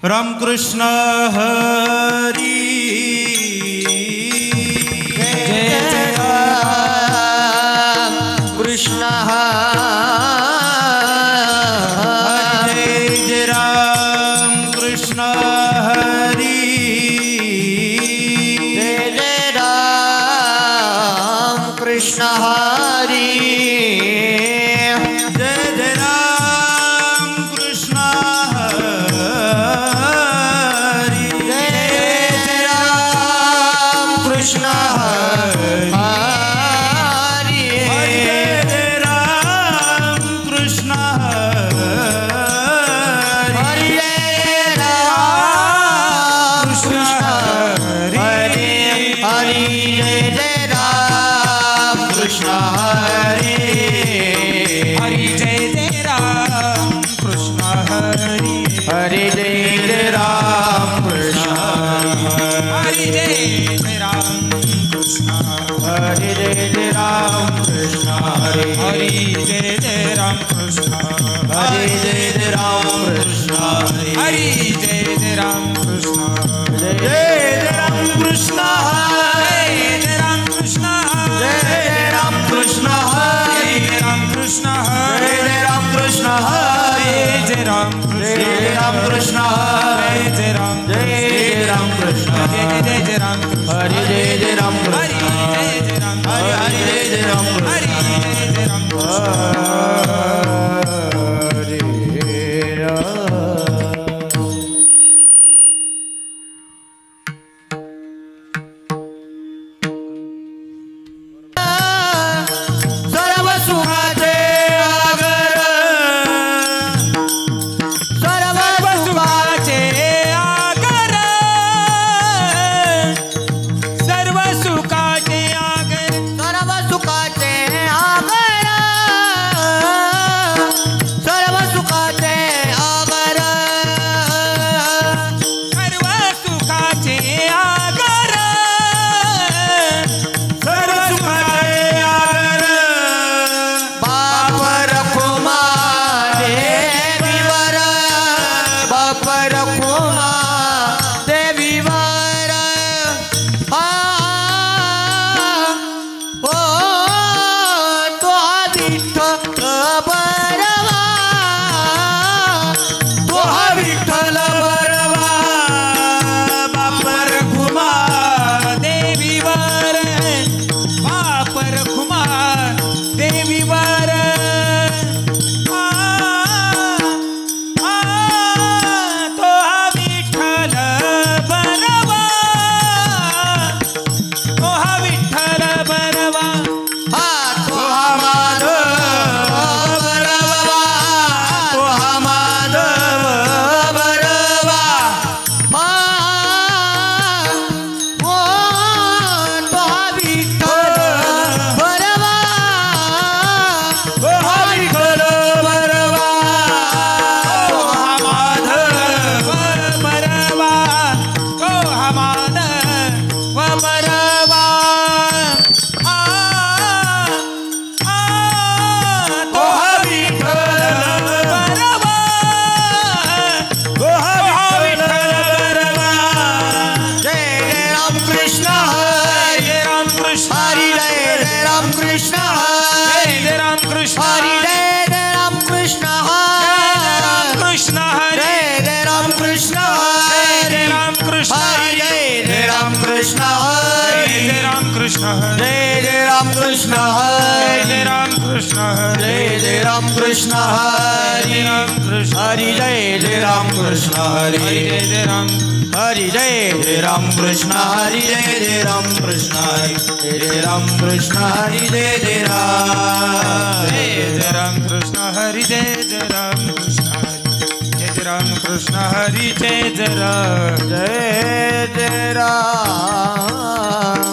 रामकृष्ण हरी जय जय राम कृष्ण हरी जय राम कृष्ण हरी जय जय राम कृष्ण हरी जय जय राम कृष्ण हरी जय जय राम कृष्ण हरी जय जय राम कृष्ण हरी हरि जय राम कृष्ण हरि हरि जय जय राम कृष्ण हरि हरि जय जय राम कृष्ण हरि हरि जय जय राम कृष्ण हरि जय जय राम कृष्ण हरि जय जय राम कृष्ण हरि हरि जय जय राम कृष्ण हरि जय जय राम कृष्ण हरि जय जय राम कृष्ण जय जय जय राम कृष्ण जय जय राम कृष्ण जय जय राम कृष्ण जय जय राम कृष्ण जय जय राम कृष्ण जय जय राम कृष्ण जय जय राम कृष्ण जय जय राम कृष्ण जय जय जय राम कृष्ण हरि जय जय राम हरि जय जय राम कृष्ण हरि जय जय राम हरि जय जय राम कृष्ण हरि सर्व सुखाचे आगर सर्व सुखाचे आगर सर्व सुखाचे आगर सर्व सुखाचे आगर सर्व सुखाचे आगर सर्व सुखाचे आगर सर्व सुखाचे आगर बाप रखुमा देवीवर बाप रखुमा देवीवर ओ तो विठ्ठल बरवा तो विठ्ठल बरवा बापर कुमार देवीवर बापर कुमार देवीवर तो विठ्ठल बरवा तो विठ्ठल बरवा तो माधव बरवा तो माधव बरवा ओ तो विठ्ठल बरवा तो विठ्ठल बरवा तो माधव बरवा तो माधव बरवा तो विठ्ठल बरवा तो विठ्ठल बरवा जय जय राम कृष्ण हरी जय राम कृष्ण हरी जय जय राम कृष्ण हरी जय राम कृष्ण हरी जय जय राम कृष्ण राम हरी कृष्ण हरे जय जय राम कृष्ण हरी जय राम कृष्ण हरी जय जय राम कृष्ण हरी जय राम कृष्ण हरे जय जय राम कृष्ण हरी जय राम कृष्ण हरे जय जय राम कृष्ण हरी राम कृष्ण हरी जय जय राम कृष्ण हरी जय जय राम हरि जय जय राम कृष्ण हरि जय जय राम कृष्ण हरि जय जय राम कृष्ण हरि जय जय राम जय जय राम कृष्ण हरि जय जय राम कृष्ण हरि जय जय राम कृष्ण हरि जय जय राम जय जय राम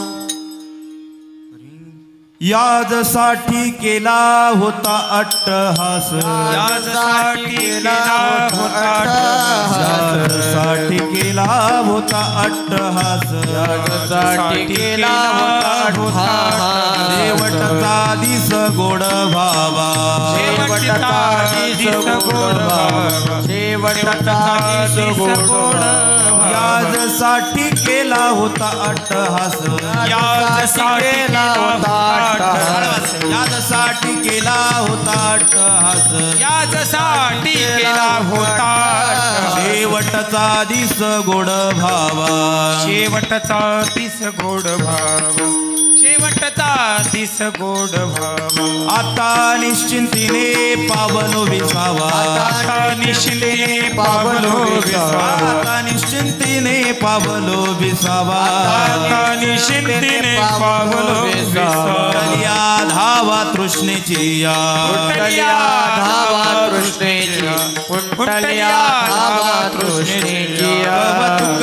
याजसाठी केला होता अट्टहास, याजसाठी केला होता याजसाठी केला होता अट्टहास, याजसाठी केला होता शेवटचा दिस गोड भावा, शेवटचा दिस गोड भावा, शेवटचा दिस गोड याजसाठी केला होता अट्टहास, याजसाठी केला होता अट्टहास, याजसाठी केला होता अट्टहास, याजसाठी केला होता अट्टहास, शेवटचा दिस गोड भावा, शेवटचा दिस गोड भावा, शेवटचा दिस गोड भावा. आता निश्चिंतीने पावलो विसावा, आता निश्चिंतीने पावलो विसावा, आता निश्चिंतीने पावलो विसावा, आता निश्चिंतीने पावलो विसावा. उठलिया धावा तृष्णेची या, कुंडलिया धावा तृष्णेची, कुंडलिया धावा तृष्णेची. कवतुक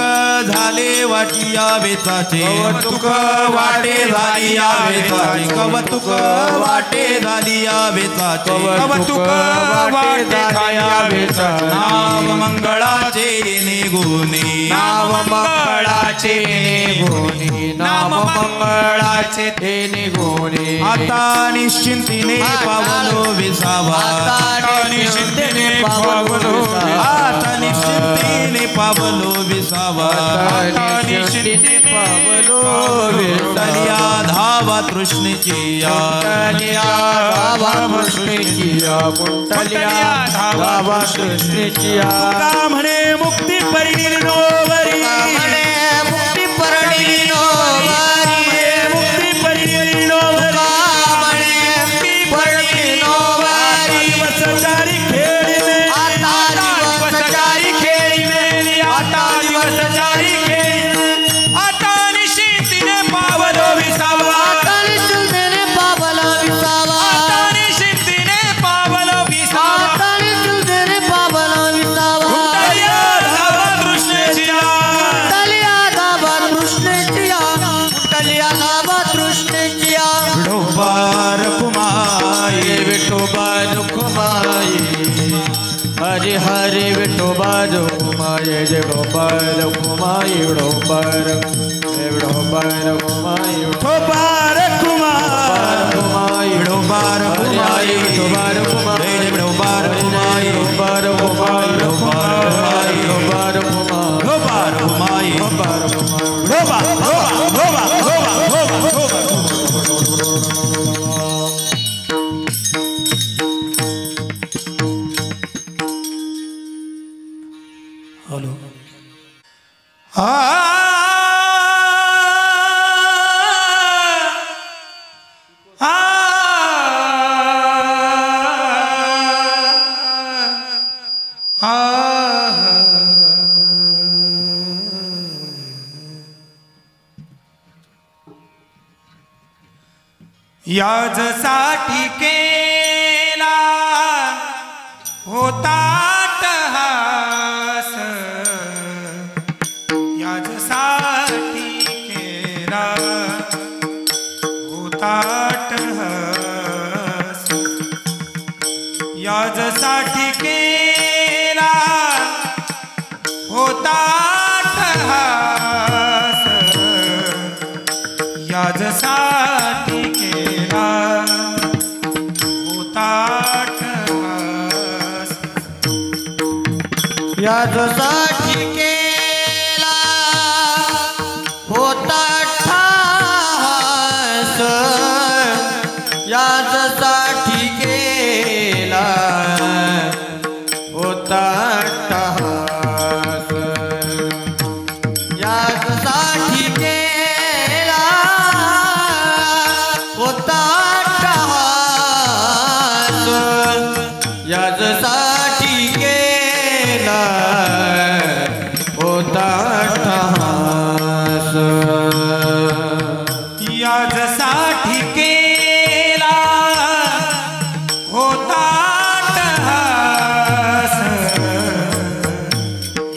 झाले वाटिया वेचाचे, कवतुक वाटे झाली या वेचाचे, कवतुक वाटे झाली या वेचाचे, कवतुक वाटे झाया वेचाचे. नाव मंगळाचे निगुणे, नाव मंगळाचे निगुणे, नाम मंगळाचे ते निगुणे. आता निश्चिंतीने पावलो विसावा, आता निश्चिंतीने पावलो विसावा, आता निश्चिंतीने पावलो विसावा, आता निश्चिंतीने पावलो विसावा. उठलिया धावा तृष्णेची या, कुंडलिया धावा तृष्णेची या, कुंडलिया धावा तृष्णेची या. का म्हणे मुक्ती परिणिनो वरी, म्हणे मुक्ती परिणिनो वरी, मुक्ती परिणिनो वरी, म्हणे मुक्ती परिणिनो वरी. दिवसचारी खेळीने, आता दिवसचारी खेळीने, आता दिवसचारी खेळी, आता निश्चिंतीने पावलो विसावा, आता निश्चिंतीने पावलो विसावा, आता निश्चिंतीने पावलो विसावा. आता निश्चिंतीने पावलो विसावा. कुंडलिया धावा तृष्णेची या, कुंडलिया धावा तृष्णेची या, कुंडलिया धावा तृष्णेची या. विठोबार कुमाई, विठोबा रुक्माई, हरे हरे विठोबा रुक्माई, जय विठोबा रुक्माई, विठोबा रुक्माई, विठोबार कुमाई, विठोबार कुमाई, विठोबार कुमाई, जय जय विठोबार कुमाई, विठोबार कुमाई, विठोबार कुमाई, विठोबार कुमाई, विठोबार कुमाई, विठोबार हॅलो याजसाठी केला होता अट्टहास, याजसाठी केला होता अट्टहास, याजसाठी केला होता अट्टहास, याजसाठी केला होता अट्टहास. याजसाठी केला होता अट्टहास, याजसाठी केला होता अट्टहास, याजसाठी केला होता अट्टहास, याजसाठी केला होता अट्टहास. याजसाठी केला होता अट्टहास,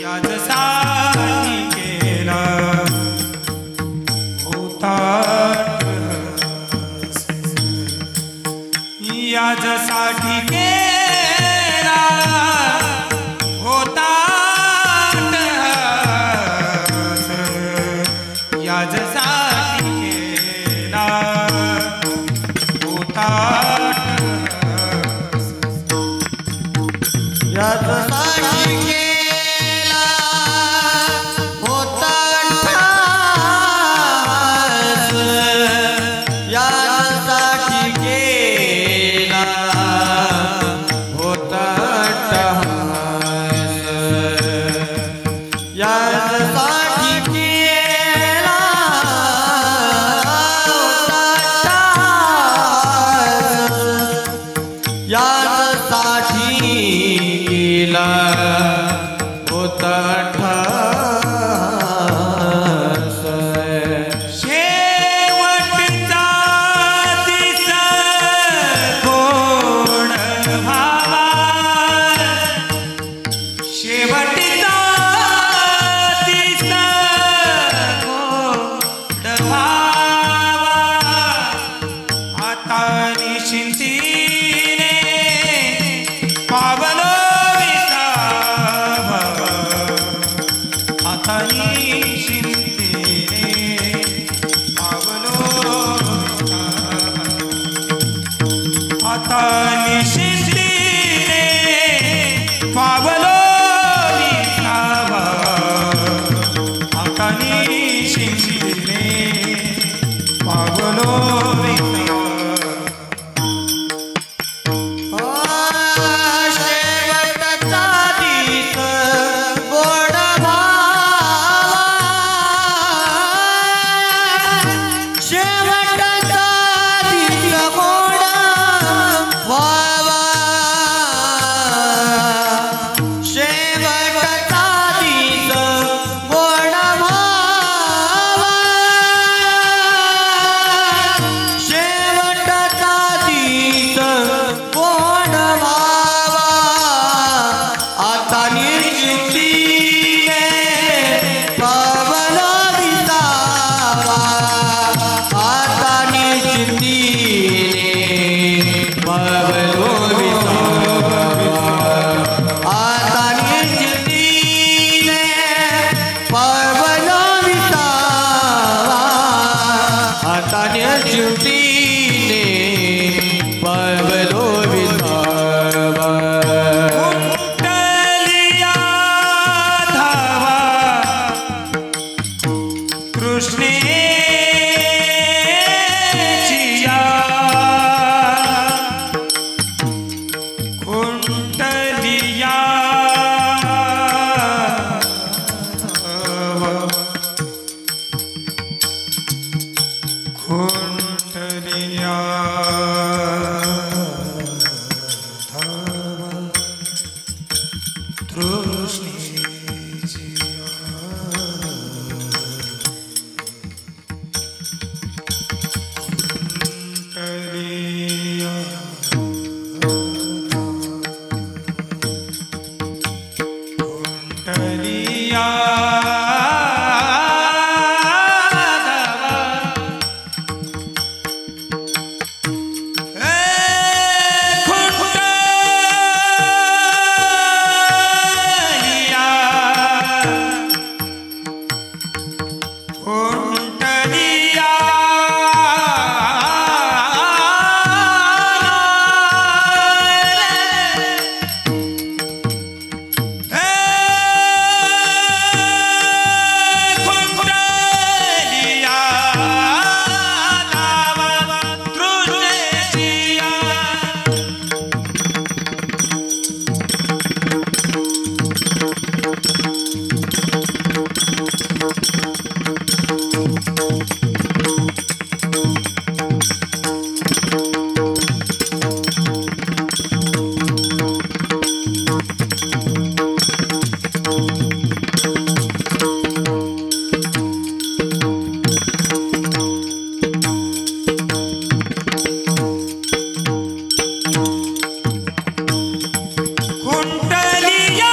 याजसाठी केला याजसाठी केला होता याजसाठी केला होता ठास याजसाठी केला होता ठास याजसाठी केला होता ठास याजसाठी केला होता ठास शेवटचा दिस कोण भावा शेवटचा दिस कोण भावा आता निश्चिंतीने पावलो विसावा आता निश्चिंतीने पावलो विसावा आता निश्चिंतीने पावलो विसावा आता निश्चिंतीने पावलो विसावा शेवटचा दिस गोड भावा शेवटचा दिस गोड भावा शेवटचा दिस गोड भावा शेवटचा दिस गोड भावा आता निश्चिंतीने पावलो विसावा आता निश्चिंतीने पावलो विसावा आता निश्चिंतीने पावलो विसावा आता निश्चिंतीने पावलो विसावा कुंडलिया धावा कृष्णेचिया कुंडलिया कुंडलिया धावा तृष्णेचिया कुंडलिया कुंडलिया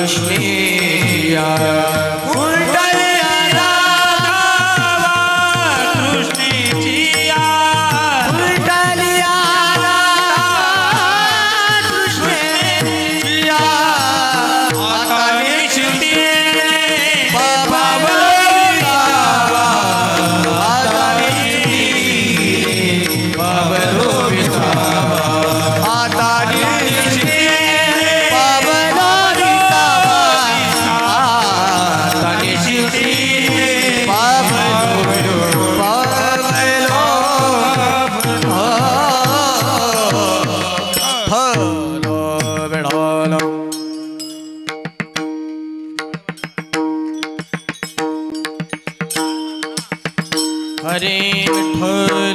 कृष्णेया हरे विठ्ठल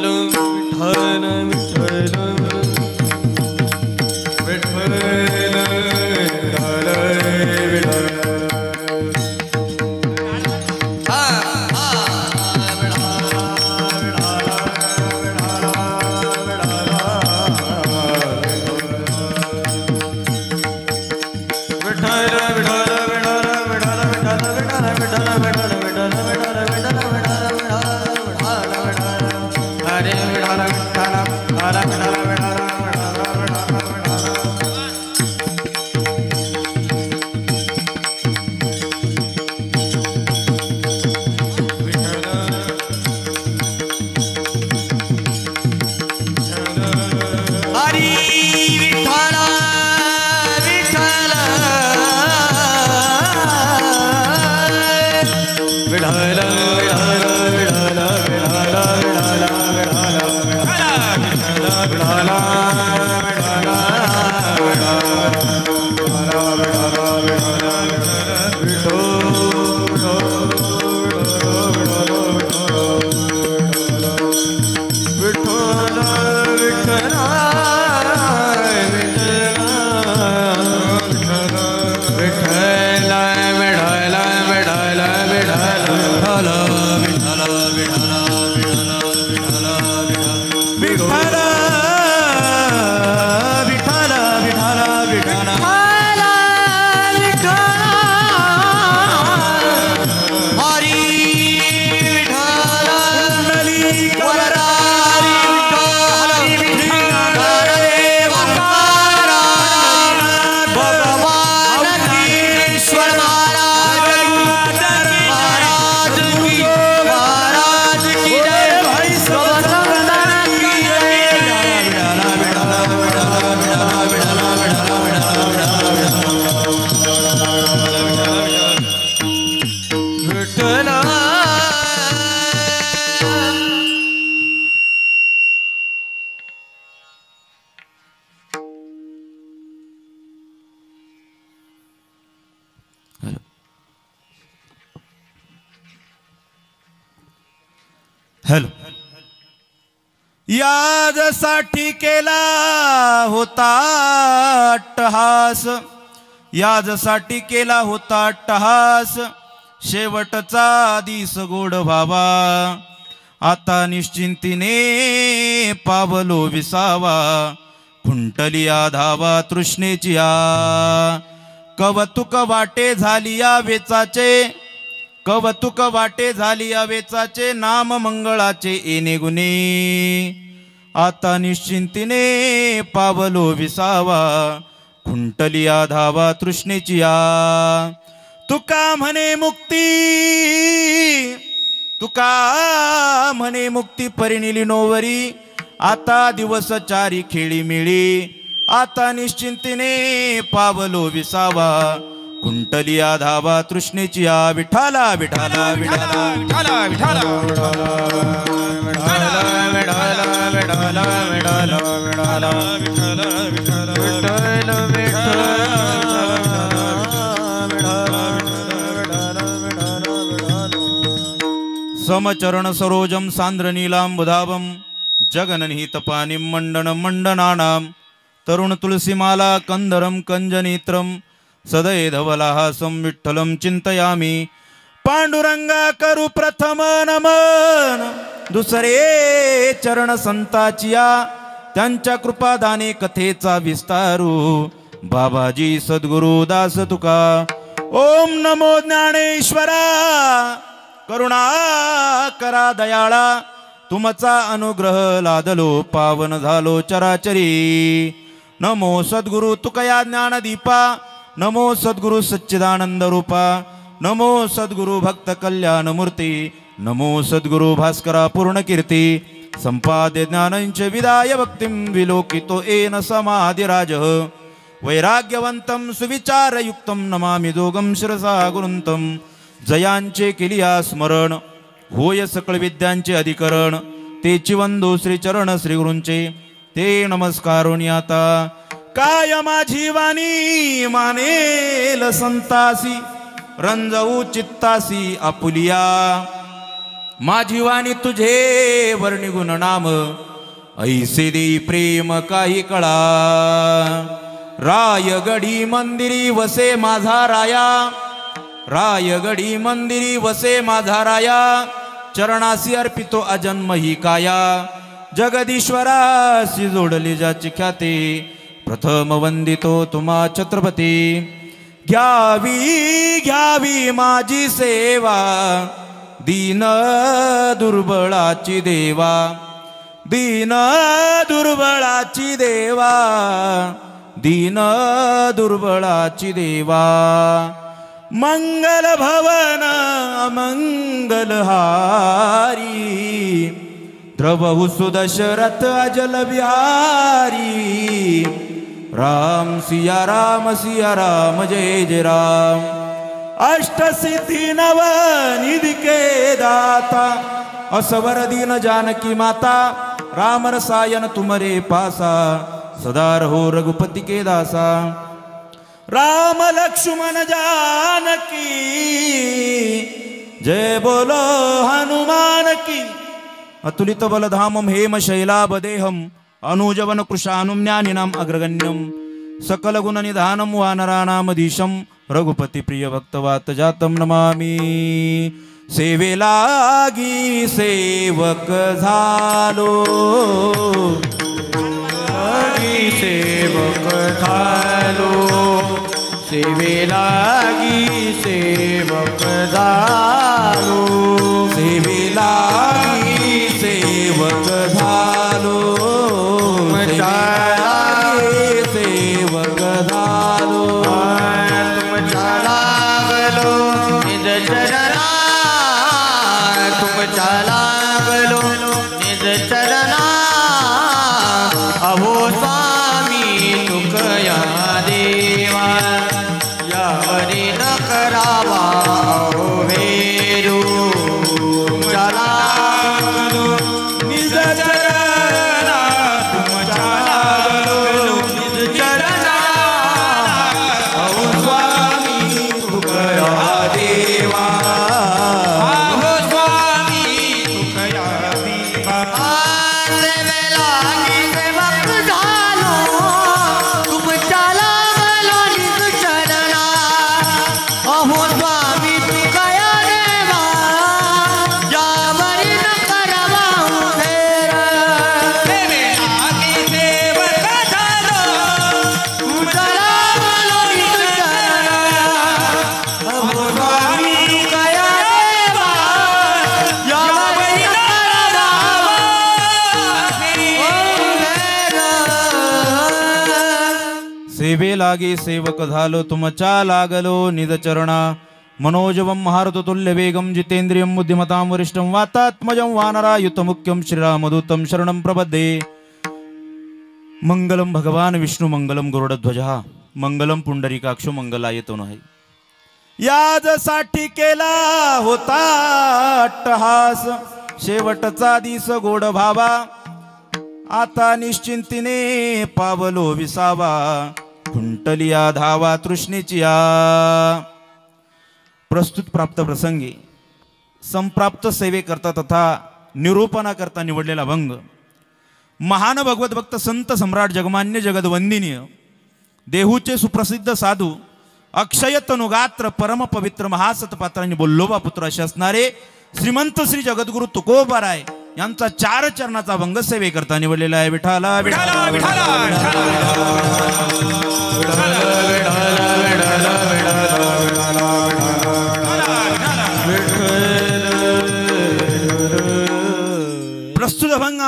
विठ्ठल विठ्ठल हॅलो. याजसाठी केला होता अट्टहास, याजसाठी केला होता अट्टहास, शेवटचा दिस गोड व्हावा, आता निश्चिंतीने पावलो विसावा, खुंटली धावा तृष्णेची कवतुक वाटे झाली या वेचाचे, कवतुक वाटे झाली या वेचाचे, नाम मंगळाचे येणे गुणे, आता निश्चिंतीने पावलो विसावा, खुंटली धावा तृष्णेची तुका म्हणे मुक्ती, तुका म्हणे मुक्ती परिणिली नोवरी, आता दिवस चारी खेळी मिळी, आता निश्चिंतीने पावलो विसावा, खुंटली धावा तृष्णेची विठाला विठाला विठाला विठाला विठाला विठाला विठाला समचरण सरोजम सांद्र नीलांबुधावम, जगननिहित पानिम मंडनं मंडनानां, तरुण तुलसीमाला कंदरम कंजनेत्रम, सदय धवलाहासं विठ्ठलं चिंतयामि, पांडुरंगा करू प्रथम नमन, दुसरे चरण संताचिया, त्यांच्या कृपादाने कथेचा विस्तारू, बाबाजी सद्गुरु दास तुका ओम नमो ज्ञानेश्वरा करुणा करा दयाळा तुमचा अनुग्रह लादलो पावन झालो चराचरी नमो सद्गुरु तुकया ज्ञानदीपा नमो सद्गुरु सच्चिदानंद रूपा नमो सद्गुरु भक्त कल्याण मूर्ती नमो सद्गुरु भास्करा पूर्ण कीर्ती संपाद्य ज्ञानंच विदाय भक्तिं विलोकितो येन समाधिराज वैराग्यवंतं सुविचारयुक्तं नमामि दोगं शिरसा गुरुंतं जयांचे केलिया स्मरण होय सकळ विद्यांचे अधिकरण तेची वंदो श्री चरण श्री गुरूंचे ते नमस्कारोनी आता काय माझी वाणी मानेल संतासी रंजवू चित्तासी आपुलिया माझी वाणी तुझे वर्णिगुण नाम ऐसे देई प्रेम काही कळा रायगडी मंदिरी वसे माझा राया रायगडी मंदिरी वसे माझा राया चरणासी अर्पितो अजन्म ही काया जगदीश्वराशी जोडली ज्याची ख्याती प्रथम वंदितो तुम्हा छत्रपती घ्यावी घ्यावी माझी सेवा दीन दुर्बळाची देवा दीन दुर्बळाची देवा दीन दुर्बळाची देवा मंगल भवन अमंगल हारी द्रवहु सुदशरथ अजल बिहारी राम सिया राम जय जय राम अष्टसिद्धि नव निधि के दाता असवर दीन जानकी माता राम रसायन तुमरे पासा सदा रहो रघुपति के दासा राम लक्ष्मण जानकी जय बोलो हनुमान की अतुलित बलधामं हेम शैलाबदेहम अनुजवन कृशानुम ज्ञानिनाम अग्रगण्यम सकल गुण निधानम वानराणामधीशम रघुपति प्रिय भक्तवात जातम नमामि सेवे लागी सेवक झालो सेवक झालो सेवे लागी सेवक झालो सेवे लागी सेवक झालो सेवक झालो तुमच्या लागलो निज चरणा तुमच्या लागलो निज चरणा अहो स्वामी तुकया देवा यावरी न करावा अहो वेरू चला निज चरणा तुमच्या लागलो निज चरणा अहो स्वामी तुकया देवा अहो स्वामी तुकया देवा सेवे लागे सेवक झालो तुमच्या लागलो निज चरणा मनोजवं महारथतुल्य वेगं जितेंद्रियं बुद्धिमतां वरिष्ठं वातात्मजं वानरायुतमुख्यं श्रीरामदूतं शरणं प्रपद्ये मंगलम भगवान विष्णु मंगलम गरुडध्वजः मंगलम पुंडरीकाक्षो मंगलायतो नाही याजसाठी केला होता अट्टहास शेवटचा दिस गोड भावा आता निश्चिंतीने पावलो विसावा खुंटलिया धावा तृष्णेचिया प्रस्तुत प्राप्त प्रसंगी संप्राप्त सेवेकरता तथा निरूपणाकरता निवडलेला भंग महान भगवत भक्त संत सम्राट जगमान्य जगदवंदिनीय देहूचे सुप्रसिद्ध साधू अक्षय तनुगात्र परम पवित्र महासतपात्रांनी बोल्लोबा पुत्र असे असणारे श्रीमंत श्री जगद्गुरु तुकोबाराय यांचा 4 चरणाचा भंग सेवेकरता निवडलेला आहे. विठाला विठाला विठाला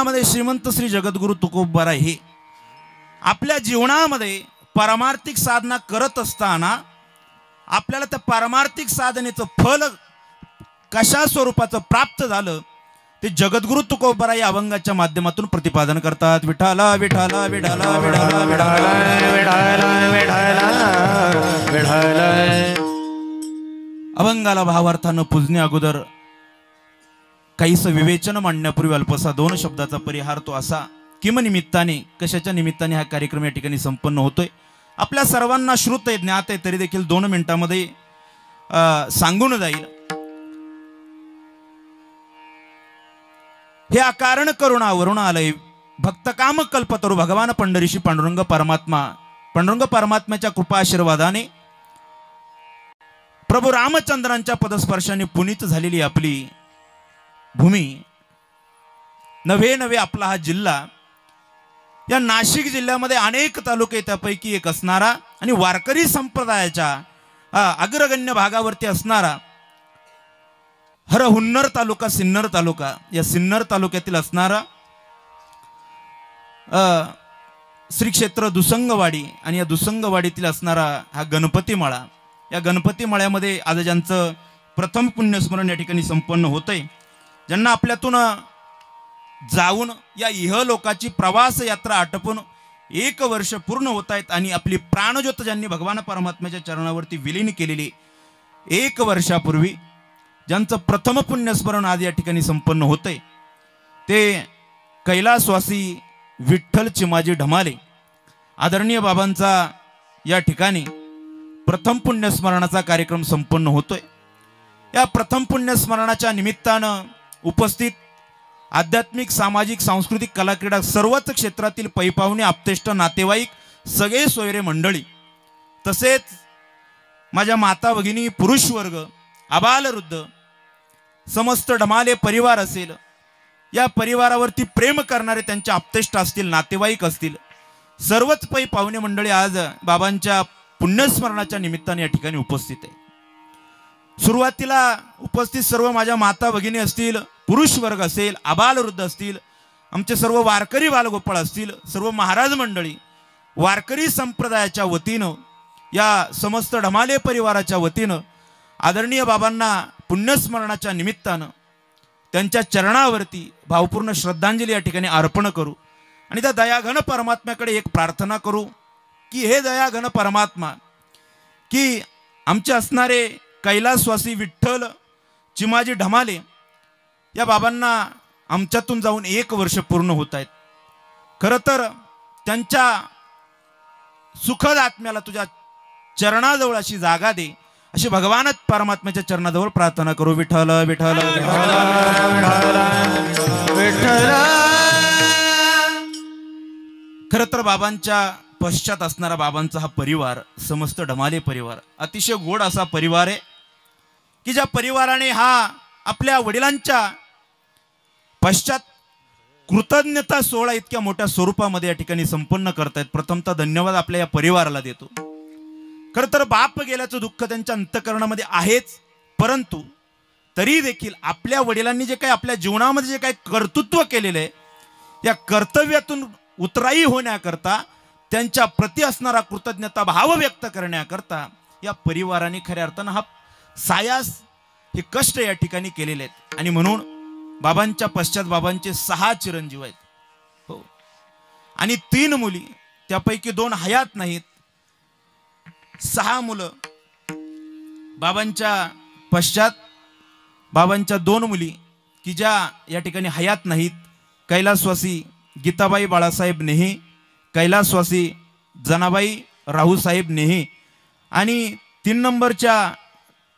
जीवनामध्ये श्रीमंत श्री जगद्गुरु तुकोबाराय हे आपल्या जीवनामध्ये पारमार्थिक साधना करत असताना आपल्याला त्या पारमार्थिक साधनेचं फल कशा स्वरूपाचं प्राप्त झालं ते जगद्गुरु तुकोबाराय या अभंगाच्या माध्यमातून प्रतिपादन करतात. विठाला विठाला विठाला विठाला विठाला. अभंगाला भावार्थानं पूजणे अगोदर काहीस विवेचन मांडण्यापूर्वी अल्पसा 2 शब्दाचा परिहार तो असा किम निमित्ताने कशाच्या निमित्ताने हा कार्यक्रम या ठिकाणी संपन्न होतोय. आपल्या सर्वांना श्रुत आहे ज्ञात आहे तरी देखील 2 मिनिटांमध्ये सांगून जाईल. हे अकारण करुणा वरुण आलय भक्त काम कल्पतरू भगवान पंढरीशी पांडुरंग परमात्म्याच्या कृपा आशीर्वादाने प्रभू रामचंद्रांच्या पदस्पर्शाने पुनीत झालेली आपली भूमी नव्हे आपला हा जिल्हा या नाशिक जिल्ह्यामध्ये अनेक तालुके त्यापैकी एक असणारा आणि वारकरी संप्रदायाच्या अग्रगण्य भागावरती असणारा हरहुन्नर तालुका सिन्नर तालुका या सिन्नर तालुक्यातील असणारा श्री क्षेत्र दुसंगवाडी आणि या दुसंगवाडीतील असणारा हा गणपती मळा. या गणपती मळ्यामध्ये आज ज्यांचं प्रथम पुण्यस्मरण या ठिकाणी संपन्न होतंय ज्यांना आपल्यातून जाऊन या इहलोकाची प्रवास यात्रा आटपून 1 वर्ष पूर्ण होत आहेत आणि आपली प्राणज्योत ज्यांनी भगवान परमात्म्याच्या चरणावरती विलीन केलेली 1 वर्षापूर्वी ज्यांचं प्रथम पुण्यस्मरण आज या ठिकाणी संपन्न होतंय ते कैलासवासी विठ्ठल चिमाजी ढमाले आदरणीय बाबांचा या ठिकाणी प्रथम पुण्यस्मरणाचा कार्यक्रम संपन्न होतोय. या प्रथम पुण्यस्मरणाच्या निमित्तानं उपस्थित आध्यात्मिक सामाजिक सांस्कृतिक कला क्रीडा सर्वच क्षेत्रातील पैपावणे आप्तेष्ट नातेवाईक सगळे सोयरे मंडळी तसेच माझ्या माता भगिनी पुरुष वर्ग आबालवृद्ध समस्त ढमाले परिवार असेल या परिवारावरती प्रेम करणारे त्यांचे आप्तेष्ट असतील नातेवाईक असतील सर्वच पै पाहुणे मंडळी आज बाबांच्या पुण्यस्मरणाच्या निमित्ताने या ठिकाणी उपस्थित आहे. सुरुवातीला उपस्थित सर्व माझ्या माता भगिनी असतील पुरुष वर्ग असेल आबालवृद्ध असतील आमचे सर्व वारकरी बालगोपाळ असतील सर्व महाराज मंडळी वारकरी संप्रदायाच्या वतीनं या समस्त ढमाले परिवाराच्या वतीनं आदरणीय बाबांना पुण्यस्मरणाच्या निमित्तानं त्यांच्या चरणावरती भावपूर्ण श्रद्धांजली या ठिकाणी अर्पण करू आणि त्या दयाघन परमात्म्याकडे एक प्रार्थना करू की हे दयाघन परमात्मा की आमचे असणारे कैलासवासी विठ्ठल चिमाजी ढमाले या बाबांना आमच्यातून जाऊन 1 वर्ष पूर्ण होत आहेत. खरं तर त्यांच्या सुखद आत्म्याला तुझ्या चरणाजवळ अशी जागा दे अशी भगवान परमात्म्याच्या चरणाजवळ प्रार्थना करू. विठ्ठल विठ्ठल खरं तर बाबांच्या पश्चात असणारा बाबांचा हा परिवार समस्त ढमाले परिवार अतिशय गोड असा परिवार आहे की ज्या परिवाराने हा आपल्या वडिलांच्या पश्चात कृतज्ञता सोहळा इतक्या मोठ्या स्वरूपामध्ये या ठिकाणी संपन्न करतायत. प्रथमतः धन्यवाद आपल्या या परिवाराला देतो. खरं तर बाप गेल्याचं दुःख त्यांच्या अंतःकरणामध्ये आहेच परंतु तरी देखील आपल्या वडिलांनी जे काही आपल्या जीवनामध्ये जे काही कर्तृत्व केलेलं आहे या कर्तव्यातून उतराई होण्याकरता त्यांच्या प्रति असणारा कृतज्ञता भाव व्यक्त करण्याकरता या परिवाराने खऱ्या अर्थानं हा सायास हे कष्ट या ठिकाणी केलेले आहेत. आणि म्हणून बाबांच्या पश्चात बाबांचे 6 चिरंजीव आहेत हो आणि 3 मुली त्यापैकी 2 हयात नाहीत. 6 मुलं बाबांच्या पश्चात बाबांच्या 2 मुली की ज्या या ठिकाणी हयात नाहीत. कैलासवासी गीताबाई बाळासाहेब नेहे कैलासवासी जनाबाई राहूसाहेब नेहे आणि 3 नंबरच्या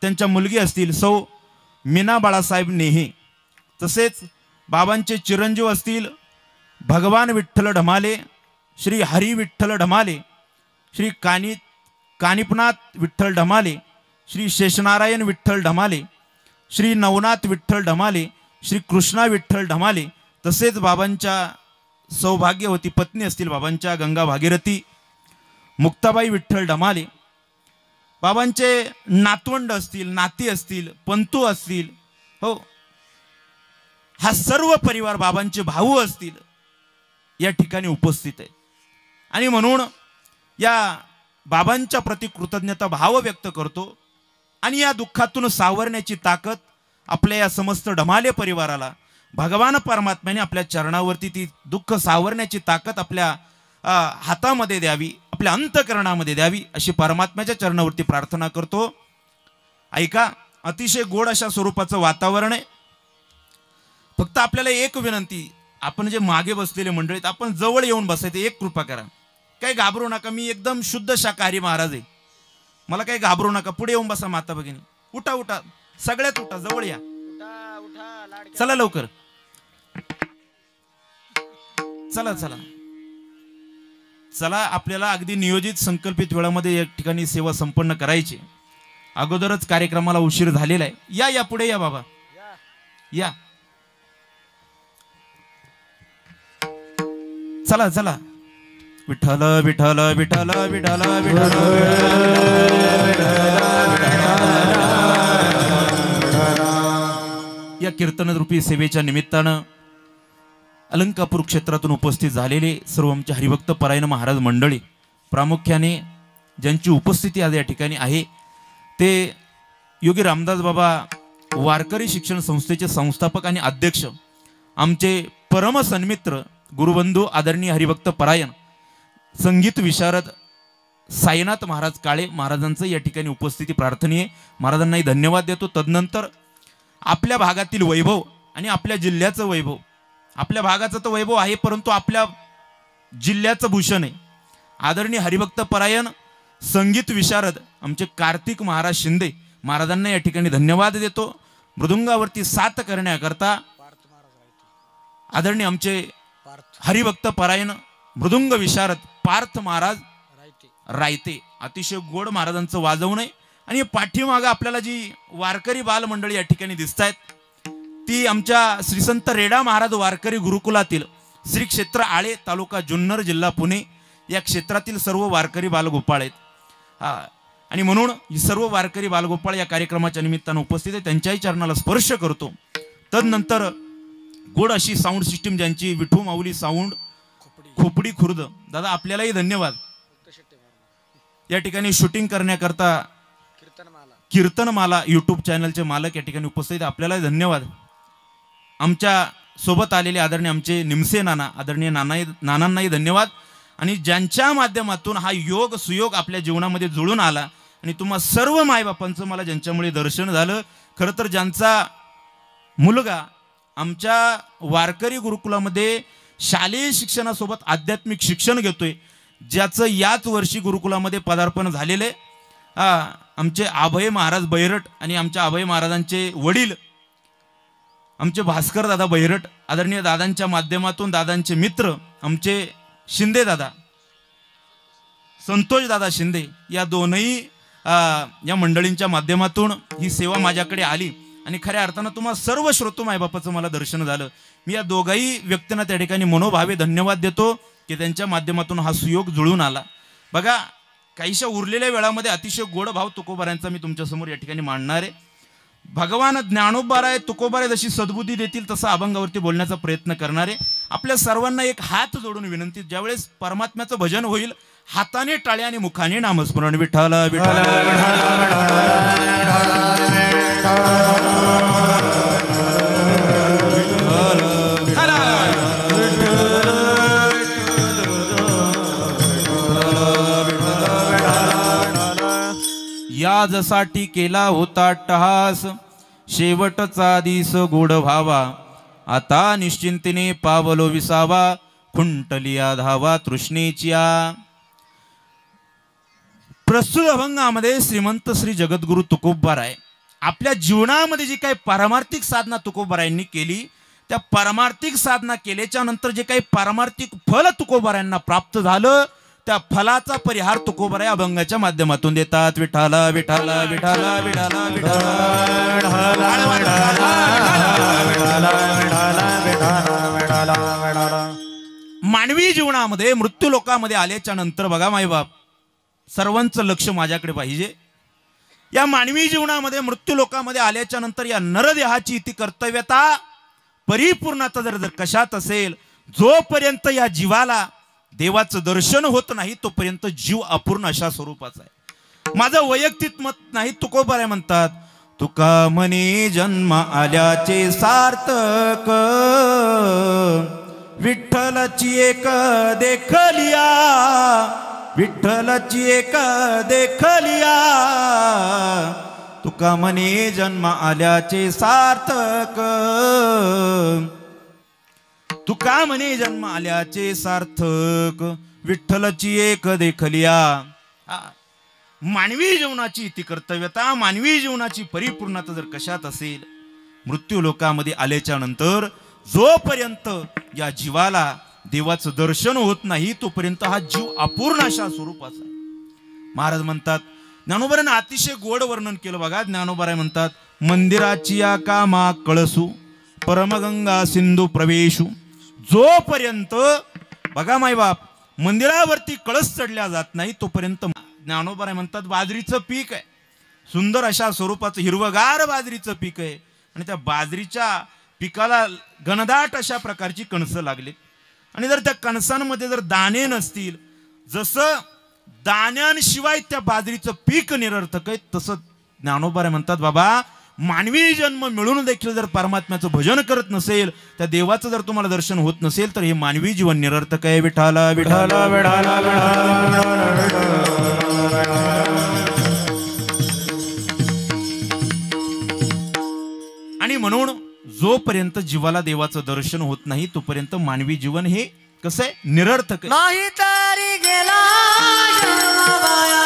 त्यांच्या मुलगी असतील सौ मीना बाळासाहेब नेहे. तसेच बाबांचे चिरंजीव असतील भगवान विठ्ठल ढमाले श्री हरी विठ्ठल ढमाले श्री कानिपनाथ विठ्ठल ढमाले श्री शेषनारायण विठ्ठल ढमाले श्री नवनाथ विठ्ठल ढमाले श्री कृष्णा विठ्ठल ढमाले. तसेच बाबांच्या सौभाग्यवती पत्नी असतील बाबांच्या गंगा भागीरथी मुक्ताबाई विठ्ठल ढमाले. बाबांचे नातवंड असतील नाती असतील पंतू असतील हो हा सर्व परिवार बाबांचे भाऊ असतील या ठिकाणी उपस्थित आहे. आणि म्हणून या बाबांच्या प्रति कृतज्ञता भाव व्यक्त करतो आणि या दुःखातून सावरण्याची ताकद आपल्या या समस्त ढमाले परिवाराला भगवान परमात्म्याने आपल्या चरणावरती ती दुःख सावरण्याची ताकद आपल्या हातामध्ये द्यावी, आपल्या अंतःकरणामध्ये द्यावी अशी परमात्म्याच्या चरणावरती प्रार्थना करतो. ऐका, अतिशय गोड अशा स्वरूपाचं वातावरण आहे. फक्त आपल्याला एक विनंती, आपण जे मागे बसलेले मंडळीत आपण जवळ येऊन बसायचं, एक कृपा करा. काही घाबरू नका, मी एकदम शुद्ध शाकाहारी महाराज आहे, मला काही घाबरू नका. पुढे येऊन बसा माता भगिनी. उठा उठा, सगळ्यात उठा, जवळ या, चला लवकर, चला चला चला. आपल्याला अगदी नियोजित संकल्पित वेळामध्ये या ठिकाणी सेवा संपन्न करायची. अगोदरच कार्यक्रमाला उशीर झालेला आहे. या या पुढे या बाबा, या, चला चला. विठ्ठल विठ्ठल विठ्ठल विठ्ठल विठ्ठल या कीर्तनरूपी सेवेच्या निमित्तानं अलंकापूर क्षेत्रातून उपस्थित झालेले सर्व आमचे हरिभक्त परायण महाराज मंडळी, प्रामुख्याने ज्यांची उपस्थिती आज या ठिकाणी आहे ते योगी रामदास बाबा वारकरी शिक्षण संस्थेचे संस्थापक आणि अध्यक्ष, आमचे परम सन्मित्र गुरुबंधू आदरणीय हरिभक्त परायण संगीत विशारद साईनाथ महाराज काळे महाराजांचं या ठिकाणी उपस्थिती प्रार्थनीय. महाराजांनाही धन्यवाद देतो. तदनंतर आपल्या भागातील वैभव आणि आपल्या जिल्ह्याचं वैभव, आपल्या भागाचं तर वैभव आहे परंतु आपल्या जिल्ह्याचं भूषण आहे, आदरणीय हरिभक्त परायण संगीत विशारद आमचे कार्तिक महाराज शिंदे महाराजांना या ठिकाणी धन्यवाद देतो. मृदुंगावरती साथ करण्याकरता आदरणीय आमचे हरिभक्त परायण मृदुंग विशारद पार्थ महाराज रायते, अतिशय गोड महाराजांचं वाजवणं आहे. आणि पाठीमागं आपल्याला जी वारकरी बालमंडळी या ठिकाणी दिसत आहेत ती आमच्या श्री संत रेडा महाराज वारकरी गुरुकुलातील श्री क्षेत्र आळे तालुका जुन्नर जिल्हा पुणे या क्षेत्रातील सर्व वारकरी बालगोपाळ आहेत. आणि म्हणून ही सर्व वारकरी बालगोपाळ या कार्यक्रमाच्या निमित्तानं उपस्थित आहे, त्यांच्याही चरणाला स्पर्श करतो. तदनंतर गोड अशी साऊंड सिस्टीम ज्यांची विठू माऊली साऊंड खोपडी खुर्द दादा, आपल्यालाही धन्यवाद. या ठिकाणी शूटिंग करण्याकरता कीर्तनमाला यूट्यूब चॅनलचे मालक या ठिकाणी उपस्थित, आपल्यालाही धन्यवाद. आमच्या सोबत आलेले आदरणीय आमचे निमसे नाना आदरणीय नानांनाही धन्यवाद. आणि ज्यांच्या माध्यमातून हा योग सुयोग आपल्या जीवनामध्ये जुळून आला आणि तुम्हा सर्व मायबापांचं मला ज्यांच्यामुळे दर्शन झालं. खरं तर ज्यांचा मुलगा आमच्या वारकरी गुरुकुलामध्ये शालेय शिक्षणासोबत आध्यात्मिक शिक्षण घेतोय, ज्याचं याच वर्षी गुरुकुलामध्ये पदार्पण झालेले आमचे अभय महाराज बैरट आणि आमच्या अभय महाराजांचे वडील आमचे भास्कर दादा बैरट, आदरणीय दादांच्या माध्यमातून दादांचे मित्र आमचे शिंदे दादा संतोष दादा शिंदे या दोनही या मंडळींच्या माध्यमातून ही सेवा माझ्याकडे आली. आणि खऱ्या अर्थानं तुम्हाला सर्व श्रोतो मायबापाचं मला दर्शन झालं. मी या दोघाही व्यक्तींना त्या ठिकाणी मनोभावे धन्यवाद देतो की त्यांच्या माध्यमातून हा सुयोग जुळून आला. बघा, काहीशा उरलेल्या वेळामध्ये अतिशय गोड भाव तुकोबारायांचा मी तुमच्यासमोर या ठिकाणी मांडणार आहे. भगवान ज्ञानोबाराय तुकोबाराय जशी सद्बुद्धी देतील तसा अभंगावरती बोलण्याचा प्रयत्न करणार आहे. आपल्या सर्वांना एक हात जोडून विनंती, ज्यावेळेस परमात्म्याचं भजन होईल हाताने टाळ्या आणि मुखाने नामस्मरण. विठ्ठल विठ्ठल याजसाठी केला होता टहास, शेवटचा दिस गोड व्हावा, आता निश्चिंतीने पावलो विसावा, खुंटलिया धावा तृष्णेच्या. प्रस्तुत अभंगामध्ये श्रीमंत श्री जगद्गुरु तुकोबाराय आपल्या जीवनामध्ये जी काही पारमार्थिक साधना तुकोबारायांनी केली, त्या पारमार्थिक साधना केल्याच्या नंतर जे काही पारमार्थिक फल तुकोबारायांना प्राप्त झालं, त्या फलाचा परिहार तुकोबाराय अभंगाच्या माध्यमातून देतात. विठ्ठल विठ्ठल विठ्ठल विठ्ठल मानवी जीवनामध्ये मृत्यू लोकामध्ये आल्याच्या नंतर बघा माईबाप, सर्वांचं लक्ष माझ्याकडे पाहिजे. या मानवी जीवनामध्ये मृत्यू लोकामध्ये आल्याच्या नंतर या नरदेहाची ती कर्तव्यता परिपूर्णता जर कशात असेल, जोपर्यंत या जीवाला देवाचं दर्शन होत नाही तोपर्यंत जीव अपूर्ण अशा स्वरूपाचा आहे. माझं वैयक्तिक मत नाही, तुकोबाराय म्हणतात, तुका म्हणे जन्म आल्याचे सार्थक, विठ्ठलाची एक देखलिया, विठ्ठलाची एक देखलिया, तुका म्हणे जन्म आल्याचे सार्थक, तुका म्हणे जन्म आल्याचे सार्थक, विठ्ठलाची एक देखलिया. मानवी जीवनाची ती कर्तव्यता, मानवी जीवनाची परिपूर्णता जर कशात असेल, मृत्यू लोकामध्ये आल्याच्या नंतर जोपर्यंत या जीवाला देवाचं दर्शन होत नाही तोपर्यंत हा जीव अपूर्ण अशा स्वरूपाचा आहे. महाराज म्हणतात, ज्ञानोबारांनी अतिशय गोड वर्णन केलं बघा. ज्ञानोबाराय म्हणतात, मंदिराची या कामा कळसू, परमगंगा सिंधू प्रवेशू. जोपर्यंत बघा मायबाप मंदिरावरती कळस चढल्या जात नाही तोपर्यंत, ज्ञानोबाराय म्हणतात, बाजरीचं पीक आहे, सुंदर अशा स्वरूपाचं हिरवगार बाजरीचं पीक आहे, आणि त्या बाजरीच्या पिकाला घनदाट अशा प्रकारची कणसं लागली, आणि जर त्या कणसांमध्ये जर दाणे नसतील, जसं दाण्यांशिवाय त्या बाजरीचं पीक निरर्थक आहे, तसं ज्ञानोबाराय म्हणतात, बाबा मानवी जन्म मिळून देखील जर परमात्म्याचं भजन करत नसेल, त्या देवाचं जर तुम्हाला दर्शन होत नसेल, तर हे मानवी जीवन निरर्थक आहे. विठाला विठाला विठाला आणि म्हणून जोपर्यंत जीवाला देवाचं दर्शन होत नाही तोपर्यंत मानवी जीवन हे कसं आहे, निरर्थक आहे. नाही तरी गेला जन्म वाया,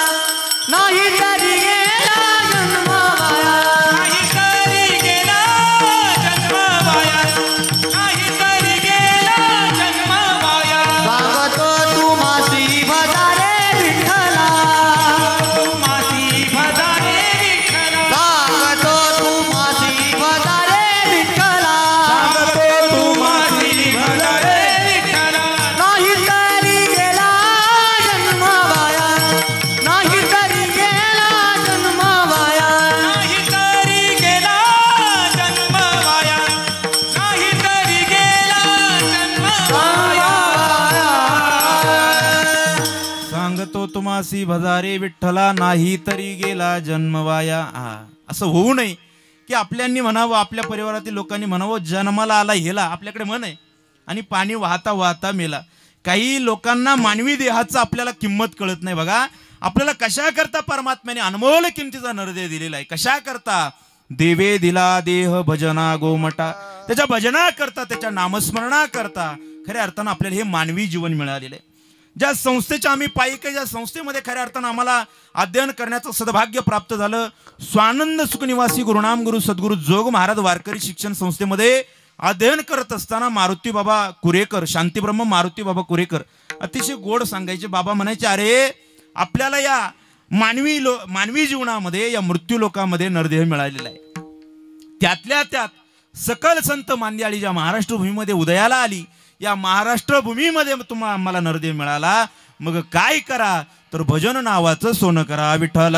नाही तरी गेला जन्म वाया, नाही तरी गेला जन्म वाया, नाही तरी गेला जन्म वाया. सांगतो तू मासी भजारे विठ्ठला, तू मासी भजारे विठ्ठला, सांगतो तू मासी भजारे विठ्ठला, सांगतो तू मासी भजारे. नाही तरी गेला जन्म वाया, नाही तरी गेला जन्म वाया, नाही तरी गेला जन्म वाया, नाही तरी गेला जन्म वाया. सांगतो तुम्हासी भजारे विठ्ठला, नाही तरी गेला जन्म वाया. असं होऊ नये की आपल्यांनी म्हणावं, आपल्या परिवारातील लोकांनी म्हणावं, जन्माला आला हेला, आपल्याकडे म्हण आहे, आणि पाणी वाहता वाहता मेला. काही लोकांना मानवी देहाचा आपल्याला किंमत कळत नाही. बघा, आपल्याला कशा करता परमात्म्याने अनमोल किमतीचा नरदेह दिलेला आहे. कशा करता? देवे दिला देह भजना गोमटा, त्याच्या भजना करता, त्याच्या नामस्मरणा करता खऱ्या अर्थानं आपल्याला हे मानवी जीवन मिळालेलं आहे. ज्या संस्थेच्या आम्ही पायिक आहे, ज्या संस्थेमध्ये खऱ्या अर्थानं आम्हाला अध्ययन करण्याचं सद्भाग्य प्राप्त झालं, स्वानंद सुखनिवासी गुरुनाम गुरु सद्गुरु जोग महाराज वारकरी शिक्षण संस्थेमध्ये अध्ययन करत असताना मारुती बाबा कुरेकर, शांतीब्रह्म मारुती बाबा कुरेकर अतिशय गोड सांगायचे. बाबा म्हणायचे, अरे आपल्याला या मानवी जीवनामध्ये, या मृत्यू लोकामध्ये नरदेह मिळालेला आहे. त्यातल्या त्यात सकल संत मांदियाळी ज्या महाराष्ट्र भूमीमध्ये उदयाला आली, या महाराष्ट्र भूमीमध्ये तुम्हाला आम्हाला नरदेह मिळाला. मग काय करा, तर भजन नावाचं सोनं करा. विठ्ठल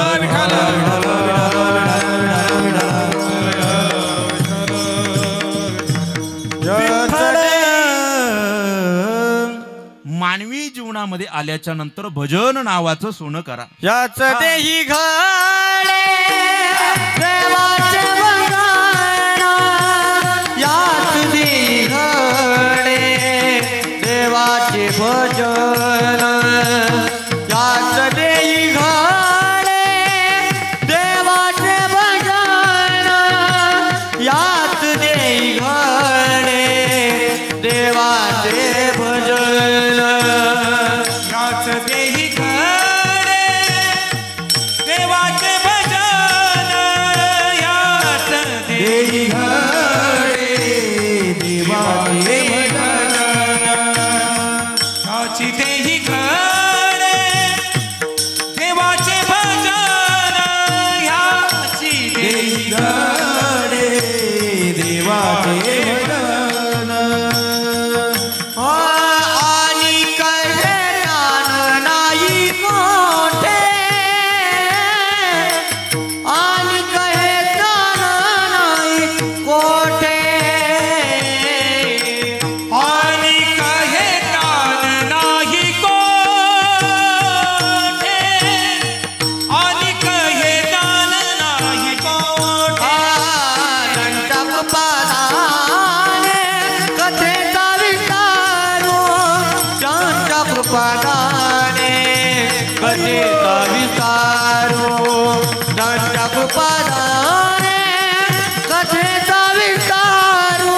मानवी जीवनामध्ये आल्याच्या नंतर भजन नावाचं सोनं करा. याच देही घडे देवाचे भजन, याच देही घडे देवाचे भजन, याच देही घडे देवाचे भजन, याच देही घडे देवाचे भजन, याच देही घडे देवाचे भजन, याच देही घडे देवाचे भजन, याची देही घडे देवाचे भजन, याची देही घडे देवाचे भजन. आणि कळे ज्ञान नाही कथेचा विस्तारो दंडगोपालाने कथेचा विस्तारो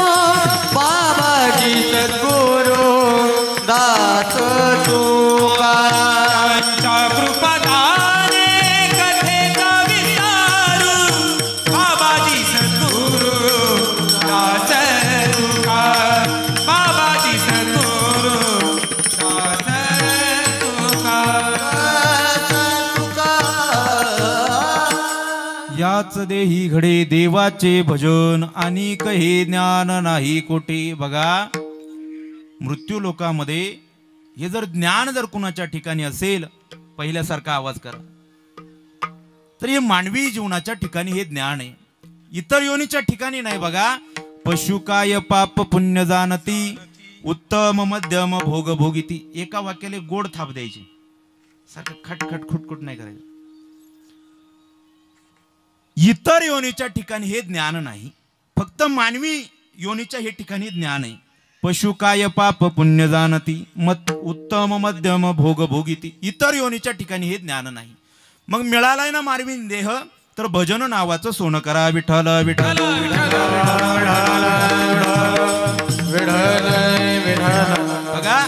बाबाजी सद्गुरु दास तुकारामांच्या कृपादाने कथेचा विस्तारू बाबाजी सद्गुरु दास तुकार बाबाजी सद्गुरु दास तुकार याच देही घडे देवाचे भजन आणि कहे ज्ञान नाही कोटे. बघा मृत्यू लोकामध्ये हे जर ज्ञान जर कुणाच्या ठिकाणी असेल पहिल्यासारखा आवाज करा, तर हे मानवी जीवनाच्या ठिकाणी हे ज्ञान आहे, इतर योनीच्या ठिकाणी नाही. बघा पशु काय पाप पुण्य जाणती उत्तम मध्यम भोग भोगिती. एका वाक्याला गोड थाप द्यायची, सारखं खटखट खुटखुट नाही करायचं. इतर योनीच्या ठिकाणी हे ज्ञान नाही, फक्त मानवी योनीच्या हे ठिकाणी ज्ञान आहे. पशु काय पाप पुण्य जाणती मत उत्तम मध्यम भोग भोगिती. इतर योनीच्या ठिकाणी हे ज्ञान नाही. मग मिळालाय ना मानवी देह, तर भजन नावाचं सोनं करा. विठ्ठल विठ्ठल बघा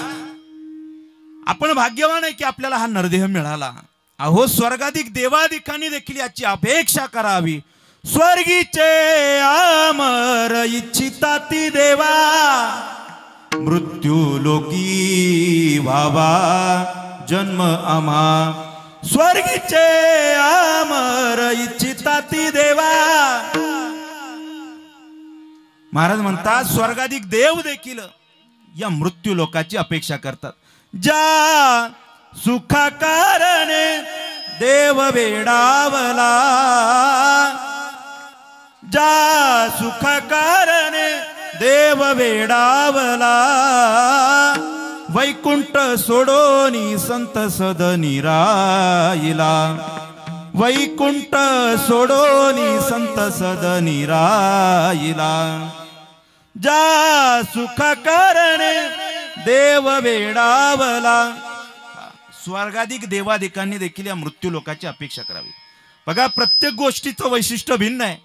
आपण भाग्यवान आहे की आपल्याला हा नरदेह मिळाला. अहो स्वर्गाधिक देवाधिकांनी देखील याची अपेक्षा करावी. स्वर्गीचे अमर इच्छिता ती देवा मृत्यू लोकी व्हावा जन्म आम्हा. स्वर्गीचे अमर इच्छिता ती देवा. महाराज म्हणतात स्वर्गाधिक देव देखील या मृत्यू लोकाची अपेक्षा करतात. ज्या सुखा कारणे देव वेडावला, ज्या सुखा कारणे देव वेडावला, वैकुंठ सोडोनी संत सदनी राहिला. वैकुंठ सोडोनी संत सदनी राहिला. ज्या सुख कारणे देव वेडावला. स्वर्गाधिक देवाधिकांनी देखील या मृत्यू लोकाची अपेक्षा करावी. बघा प्रत्येक गोष्टीचं वैशिष्ट्य भिन्न आहे.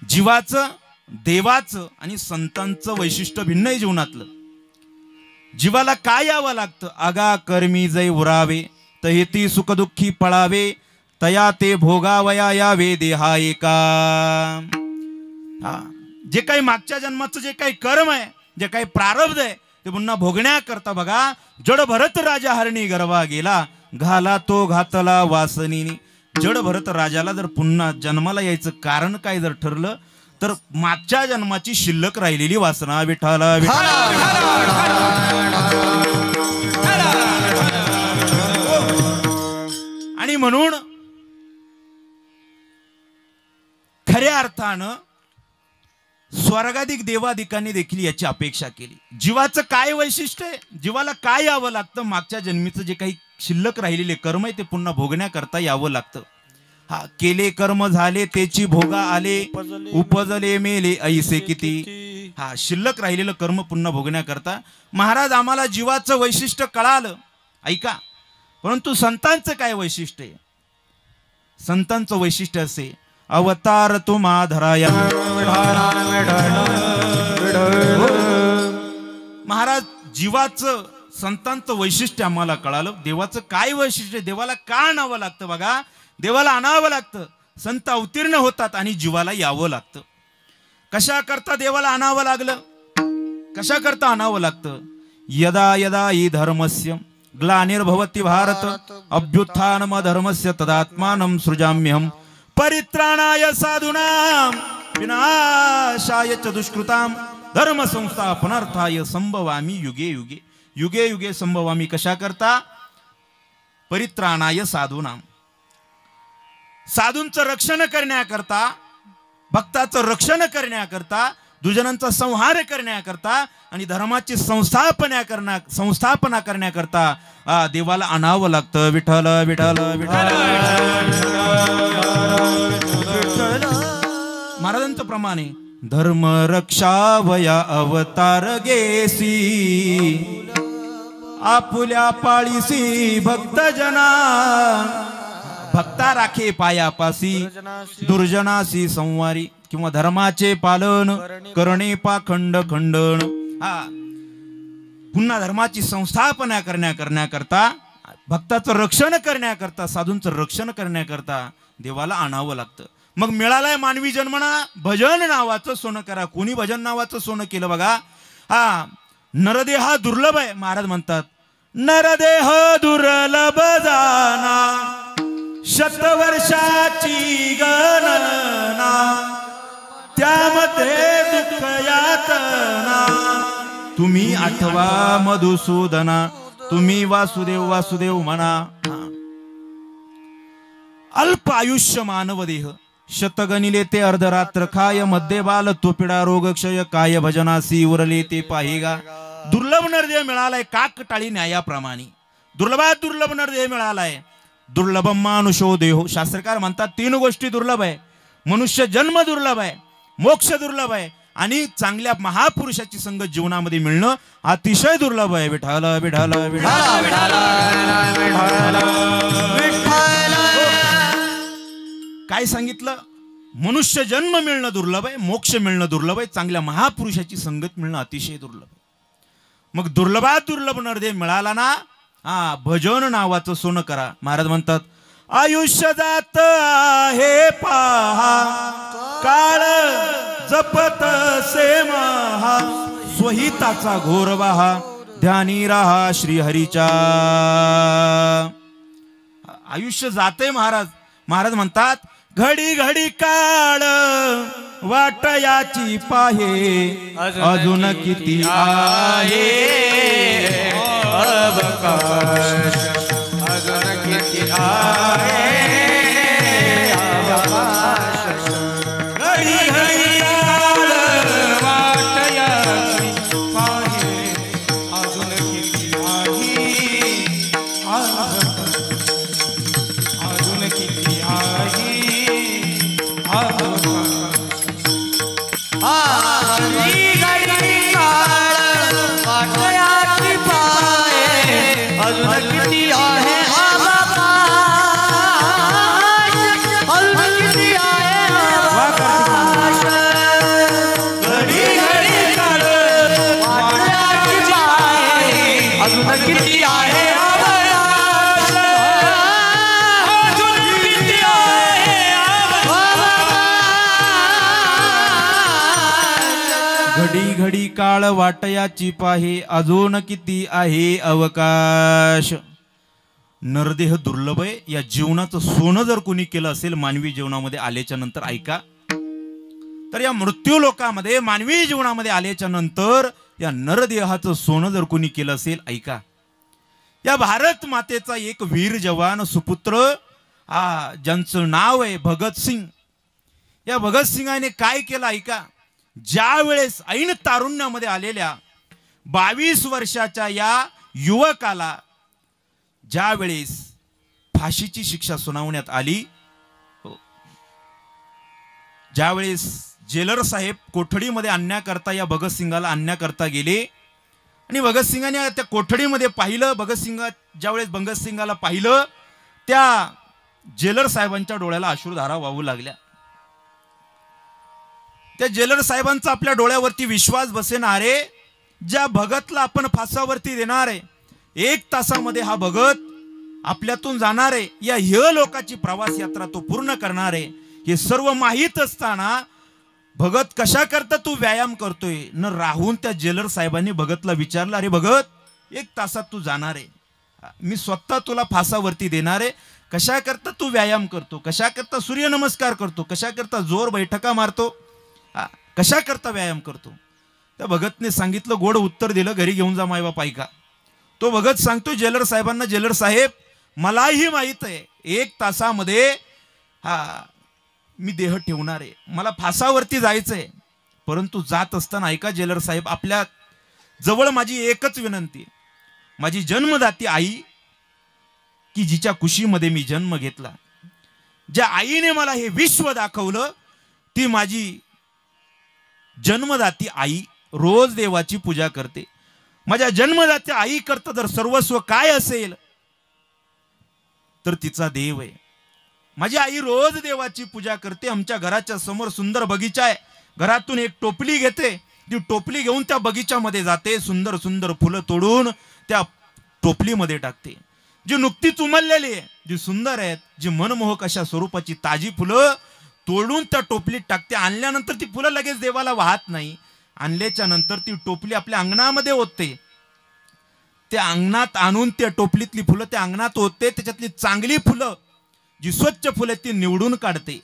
जीवाचं, देवाचं आणि संतांचं वैशिष्ट्य भिन्न आहे जीवनातलं. जीवाला काय यावं लागतं? आगा कर्मी जै उरावे तहेती सुखदुःखी पळावे, तया ते भोगावया यावे देहा एका. जे काही मागच्या जन्माचं जे काही कर्म आहे, जे काही प्रारब्ध आहे ते पुन्हा भोगण्याकरता बघा जड भरत राजा हरणी गरवा गेला, घाला तो घातला वासनीनी. जड भरत राजाला जर पुन्हा जन्माला यायचं कारण काय जर ठरलं तर मागच्या जन्माची शिल्लक राहिलेली वासना. विठाला आणि म्हणून खऱ्या अर्थानं स्वर्गाधिक देवाधिकांनी देखील याची अपेक्षा केली. जीवाचं काय वैशिष्ट्य आहे? जीवाला काय यावं लागतं? मागच्या जन्मीचं जे काही शिल्लक राहिलेले कर्म आहे ते पुन्हा भोगण्याकरता यावं लागतं. हा केले कर्म झाले त्याची भोगा आले, उपजले मेले ऐसे किती. हा शिल्लक राहिलेलं कर्म पुन्हा भोगण्याकरता. महाराज आम्हाला जीवाचं वैशिष्ट्य कळालं, ऐका. परंतु संतांचं काय वैशिष्ट्य आहे? संतांचं वैशिष्ट्य असे अवतार तुम्हा धराया. महाराज जीवाचं संतांचं वैशिष्ट्य आम्हाला कळालं. देवाचं काय वैशिष्ट्य, देवाला का आणावं लागतं? बघा देवाला आणावं लागतं, संत अवतीर्ण होतात आणि जीवाला यावं लागतं. कशा करता देवाला आणावं लागलं? कशा करता आणावं लागतं? यदा यदा हि धर्मस्य ग्लानिर्भवति भारत अभ्युत्थानम धर्मस्य तदात्मानं सृजाम्यहं परित्राणाय साधूनां विनाशाय च दुष्कृतां धर्म संस्थापनार्थाय संभवामि युगे युगे. युगे युगे संभवामि. कशा करता? परित्राणाय साधूनां. साधूंचं रक्षण करण्याकरता, भक्ताचं रक्षण करण्याकरता, दुजनांचा संहार करण्याकरता आणि धर्माची संस्थापना करण्याकरता देवाला आणावं लागतं. विठ्ठल विठ्ठल विठ्ठल. महाराजांचं प्रमाणे धर्म रक्षावया अवतार गेसी. आपुल्या पाळीसी भक्तजना भक्ता राखे पायापासी दुर्जनासी संवारी किंवा धर्माचे पालन करणे पाखंड खंडन. हा पुन्हा धर्माची संस्थापना करण्याकरता भक्ताचं रक्षण करण्याकरता साधूंचं रक्षण करण्याकरता देवाला आणावं लागतं. मग मिळालाय मानवी जन्मना भजन नावाचं सोनं करा. कोणी भजन नावाचं सोनं केलं बघा. हा नरदेह हा दुर्लभ आहे. महाराज म्हणतात नरदेह दुर्लभ जाना शतवर्षाची गणना त्यामध्ये दुःख यातना तुम्ही आठवा मधुसूदना तुम्ही वासुदेव वासुदेव म्हणा. अल्प आयुष्य मानव देह शतगणिले ते अर्धरात्र खाय मध्ये बाल तो पिडा रोग क्षय काय भजनासी उरले ते पाहिगा. दुर्लभ नरदेह मिळालाय काकटाळी न्यायाप्रमाणे. दुर्लभात दुर्लभ नरदेह मिळालाय. दुर्लभ मानुषो देहो शास्त्रकार म्हणतात तीन गोष्टी दुर्लभ आहे. मनुष्य जन्म दुर्लभ आहे, मोक्ष दुर्लभ आहे आणि चांगल्या महापुरुषाची संगत जीवनामध्ये मिळणं अतिशय दुर्लभ आहे. विठाल विठाल विठाल काय सांगितलं? मनुष्य जन्म मिळणं दुर्लभ आहे, मोक्ष मिळणं दुर्लभ आहे, चांगल्या महापुरुषाची संगत मिळणं अतिशय दुर्लभ आहे. मग दुर्लभात दुर्लभ नरदेह मिळाला ना भजन नावाचं सोनं करा. महाराज म्हणतात आयुष्य जात आहे पहा काळ जपत से महा स्वहिताचा घोर वाहा ध्यानी राहा श्रीहरीच्या. आयुष्य जाते महाराज. महाराज म्हणतात घडी घडी काळ वाट याची पाहे अजून किती आहे अवकाश अजून किती आहे अवकाश. घडी घडी काळ वाट याची पाहे अजून किती आहे अजून किती आहे घडी घडी काळ वाटयाची पाहे अजून किती आहे अवकाश. नरदेह दुर्लभ आहे. या जीवनाचं सोनं जर कोणी केलं असेल मानवी जीवनामध्ये आल्याच्या नंतर ऐका तर या मृत्यू लोकामध्ये मानवी जीवनामध्ये आल्याच्या नंतर या नरदेहाचं सोनं जर कोणी केलं असेल ऐका. या भारत मातेचा एक वीर जवान सुपुत्र ज्यांचं नाव आहे भगतसिंग. या भगतसिंगाने काय केलं ऐका. ज्या वेळेस ऐन तारुण्यामध्ये आलेल्या 22 वर्षाच्या या युवकाला ज्या वेळेस फाशीची शिक्षा सुनावण्यात आली, ज्या वेळेस जेलर साहेब कोठडीमध्ये आणण्याकरता या भगतसिंगाला आणण्याकरता गेले आणि भगतसिंगाने त्या कोठडीमध्ये पाहिलं. ज्यावेळेस भगतसिंगाला पाहिलं त्या जेलर साहेबांच्या डोळ्याला अश्रुधारा वाहू लागल्या. त्या जेलर साहेबांचा आपल्या डोळ्यावरती विश्वास बसेनारे ज्या भगतला आपण फासावरती देणार आहे 1 तासामध्ये हा भगत आपल्यातून जाणार आहे. या लोकाची प्रवास यात्रा तो पूर्ण करणार आहे. हे सर्व माहीत असताना भगत कशा करता तू व्यायाम करतोय न राहून त्या जेलर साहेबांनी भगतला विचारलं अरे भगत 1 तासात तू जाणार आहे, मी स्वतः तुला फासावरती देणार आहे, कशा करता तू व्यायाम करतो, कशा करता सूर्यनमस्कार करतो, कशा करता जोर बैठका मारतो, कशा करता व्यायाम करतो. त्या भगतने सांगितलं, गोड उत्तर दिलं, घरी घेऊन जा मायबाप ऐका. तो भगत सांगतो जेलर साहेबांना जेलर साहेब मलाही माहित आहे 1 तासामध्ये मी देह ठेवणार आहे, मला फासावरती जायचंय, परंतु जात असताना ऐका जेलर साहेब आपल्या जवळ माझी एकच विनंती आहे. माझी जन्मदाती आई की जिच्या कुशीमध्ये मी जन्म घेतला, ज्या आईने मला हे विश्व दाखवलं ती माझी जन्मदाती आई रोज देवाची पूजा करते. माझ्या जन्मदात्या आई करता जर सर्वस्व काय असेल तर तिचा देव आहे. माझी आई रोज देवाची पूजा करते. आमच्या घराच्या समोर सुंदर बगीचा आहे. घरातून एक टोपली घेते, ती टोपली घेऊन त्या बगीच्यामध्ये जाते, सुंदर सुंदर फुलं तोडून त्या टोपलीमध्ये टाकते. जी नुकतीच उमललेली आहे, जी सुंदर आहेत, जी मनमोहक अशा स्वरूपाची ताजी फुलं तोडून त्या टोपलीत टाकते. आणल्यानंतर ती फुलं लगेच देवाला वाहत नाही. आणल्याच्या नंतर ती टोपली आपल्या अंगणामध्ये ओतते. त्या अंगणात आणून त्या टोपलीतली फुलं त्या अंगणात ओतते. त्याच्यातली चांगली फुलं, जी स्वच्छ फुलं ती निवडून काढते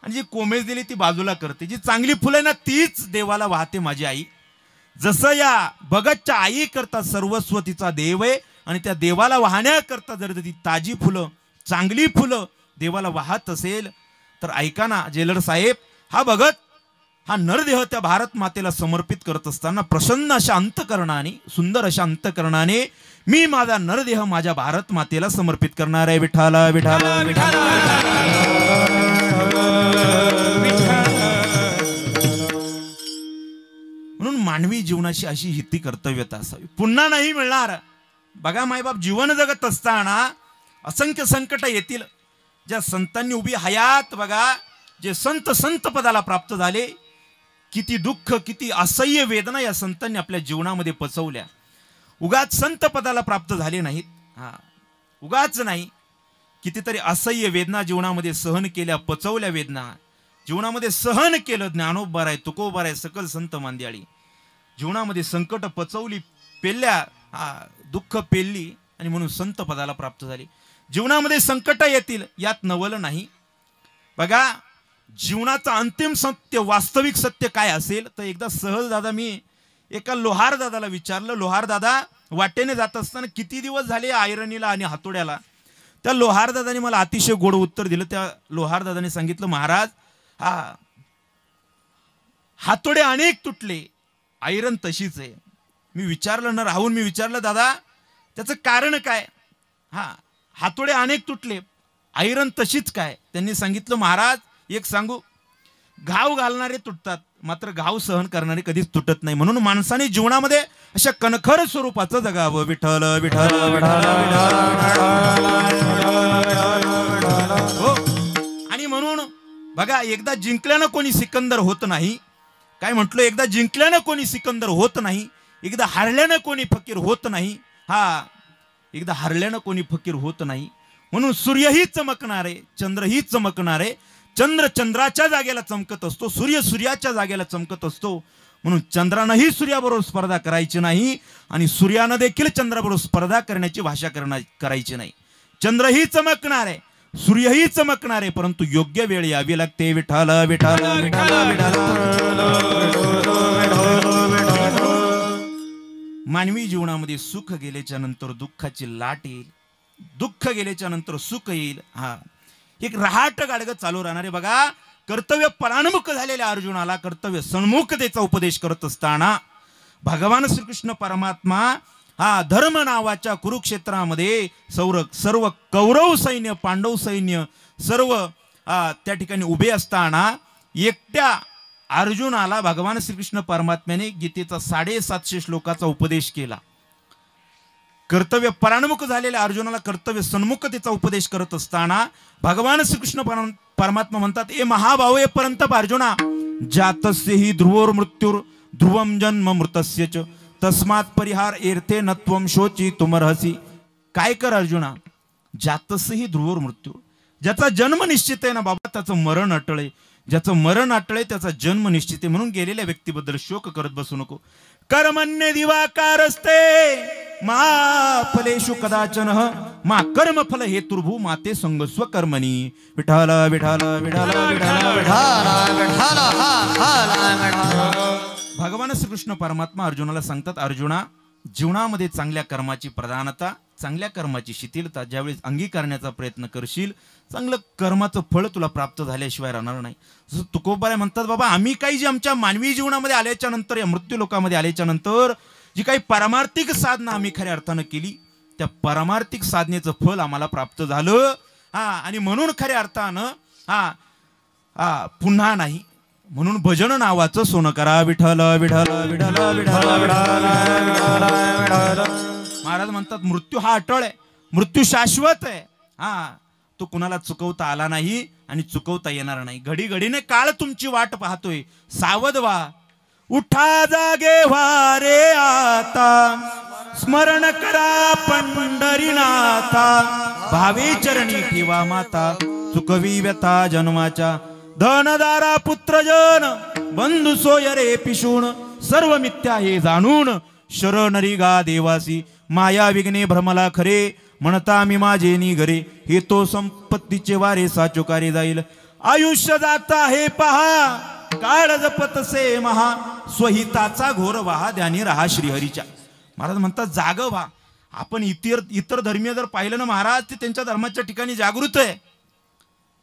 आणि जी कोमेजलेली ती बाजूला करते. जी चांगली फुलं ना तीच देवाला वाहते माझी आई. जसं या भगतच्या आई करता सर्वस्व तिचा देव आहे आणि त्या देवाला वाहण्याकरता जर ती ताजी फुलं, चांगली फुलं देवाला वाहत असेल तर ऐका ना जेलर साहेब, हा भगत, हा नरदेह त्या भारत मातेला समर्पित करत असताना प्रसन्न अशा अंतकरणाने, सुंदर अशा अंतकरणाने मी माझा नरदेह माझ्या भारत मातेला समर्पित करणार आहे. विठाला विठाला विठाला. म्हणून मानवी जीवनाची अशी हिती कर्तव्यता असावी. पुन्हा नाही मिळणार. बघा मायबाप जीवन जगत असताना असंख्य संकट येतील. ज्या संतांनी उभी हयात बघा, जे संत पदाला प्राप्त झाले, किती दुःख, किती असह्य वेदना या संतांनी आपल्या जीवनामध्ये पचवल्या. उगाच संत पदाला प्राप्त झाले नाहीत, हा उगाच नाही, कितीतरी असह्य वेदना जीवनामध्ये सहन केल्या, पचवल्या वेदना जीवनामध्ये सहन केलं. ज्ञानोबा आहे, तुकोबा आहे, सकल संत मांदियाळी जीवनामध्ये संकट पचवली, पेलल्या, दुःख पेलली आणि म्हणून संत पदाला प्राप्त झाली. जीवनामध्ये संकट येतील यात नवल नाही. बघा जीवनाचं अंतिम सत्य, वास्तविक सत्य काय असेल तर एकदा सहज दादा मी एका लोहार दादाला विचारलं. लोहार दादा वाटेने जात असताना किती दिवस झाले आयरणीला आणि हातोड्याला. त्या लोहार दादाने मला अतिशय गोड उत्तर दिलं. त्या लोहार दादाने सांगितलं, महाराज हातोडे अनेक तुटले, आयरन तशीच आहे. मी विचारलं ना राहून, मी विचारलं दादा त्याचं कारण काय. हातोडे अनेक तुटले, आयरन तशीच काय. त्यांनी सांगितलं, महाराज एक सांगू, घाव घालणारे तुटतात मात्र घाव सहन करणारे कधीच तुटत नाही. म्हणून माणसाने जीवनामध्ये अशा कणखर स्वरूपाचं जगावं. विठ्ठल विठ्ठल हो. आणि म्हणून बघा एकदा जिंकल्यानं कोणी सिकंदर होत नाही. काय म्हटलं, एकदा जिंकल्यानं कोणी सिकंदर होत नाही, एकदा हारल्यानं कोणी फकीर होत नाही. एकदा हारल्यानं कोणी फकीर होत नाही. म्हणून सूर्यही चमकणारे, चंद्रही चमकणारे. चंद्र चंद्राच्या जागेला चमकत असतो, सूर्य सूर्याच्या जागेला चमकत असतो. म्हणून चंद्रानंही सूर्याबरोबर स्पर्धा करायची नाही आणि सूर्यानं देखील चंद्राबरोबर स्पर्धा करण्याची भाषा करायची नाही. चंद्रही चमकणार आहे, सूर्यही चमकणार आहे, परंतु योग्य वेळ यावी लागते. विठ्ठल विठ्ठल मानवी जीवनामध्ये सुख गेल्याच्या नंतर दुःखाची लाट येईल, दुःख गेल्याच्या नंतर सुख येईल. एक रहाट गाडगं चालू राहणार आहे. बघा कर्तव्य पराणमुख झालेल्या अर्जुनाला कर्तव्य सन्मुखतेचा उपदेश करत असताना भगवान श्रीकृष्ण परमात्मा धर्म नावाच्या कुरुक्षेत्रामध्ये सर्व कौरव सैन्य, पांडव सैन्य सर्व त्या ठिकाणी उभे असताना एकट्या अर्जुनाला भगवान श्रीकृष्ण परमात्म्याने गीतेचा 750 श्लोकाचा उपदेश केला. कर्तव्य पराणमुख झालेल्या अर्जुनाला कर्तव्य सन्मुखतेचा उपदेश करत असताना भगवान श्रीकृष्ण परमात्मा म्हणतात, ए महाभाव ए परंतप अर्जुना, जातस्य हि ध्रुवोर मृत्युर ध्रुवम जन्म मृतस्य च तस्मात् परिहार एर्थे नत्वम शोची तुमरहसी. काय कर अर्जुना, जातस्य हि ध्रुवोर मृत्यू, ज्याचा जन्म निश्चित आहे ना बाबा त्याचं मरण अटळ आहे. ज्याचं मरण अटळे त्याचा जन्म निश्चित आहे. म्हणून गेलेल्या व्यक्तीबद्दल शोक करत बसू नको. कर्मण्य दिवाकारस्ते मा फलेषु कदाचन मा कर्मफल हेतुर्भू माते संग स्वकर्मणी. विठाल विठाल विठाल भगवान श्रीकृष्ण परमात्मा अर्जुनाला सांगतात, अर्जुना जीवनामध्ये चांगल्या कर्माची प्रधानता, चांगल्या कर्माची शिथिलता ज्यावेळी अंगीकारण्याचा प्रयत्न करशील, चांगलं कर्माचं फळ तुला प्राप्त झाल्याशिवाय राहणार नाही. जसं तुकोबाराय म्हणतात, बाबा आम्ही काही जे आमच्या मानवी जीवनामध्ये आल्याच्या नंतर, या मृत्यू लोकामध्ये आल्याच्या नंतर जी काही पारमार्थिक साधना आम्ही खऱ्या अर्थानं केली, त्या पारमार्थिक साधनेचं फळ आम्हाला प्राप्त झालं. आणि म्हणून खऱ्या अर्थानं पुन्हा नाही, म्हणून भजन नावाचं सोनं करा. विठ्ठल विठ्ठल विठ्ठल विठ्ठल. महाराज म्हणतात मृत्यू हा अटळ आहे, मृत्यू शाश्वत आहे. हा, तो कुणाला चुकवता आला नाही आणि चुकवता येणार नाही. घडी घडीने काळ तुमची वाट पाहतोय. सावध व्हा, उठा जागे व्हा रे आता, स्मरण करा पंढरीनाथा, भावे चरणी ठेवा माता, चुकवी व्यथा जन्माच्या. धनदारा पुत्रजन बंधू सोय रे पिशून, सर्व मिथ्या हे जाणून, शरणरी गा देवासी. माया विघ्ने भ्रमला खरे, म्हणता मी माझे निघरे, हे तो संपत्तीचे वारे साचुकारे जाईल. आयुष्य जाता हे पहा, काळ जपतसे महा, स्वहिताचा घोर वाहा, ध्यानी राहा श्रीहरीच्या. महाराज म्हणतात जाग व्हा. आपण इतर धर्मीय जर पाहिलं ना महाराज, ते त्यांच्या धर्माच्या ठिकाणी जागृत आहे.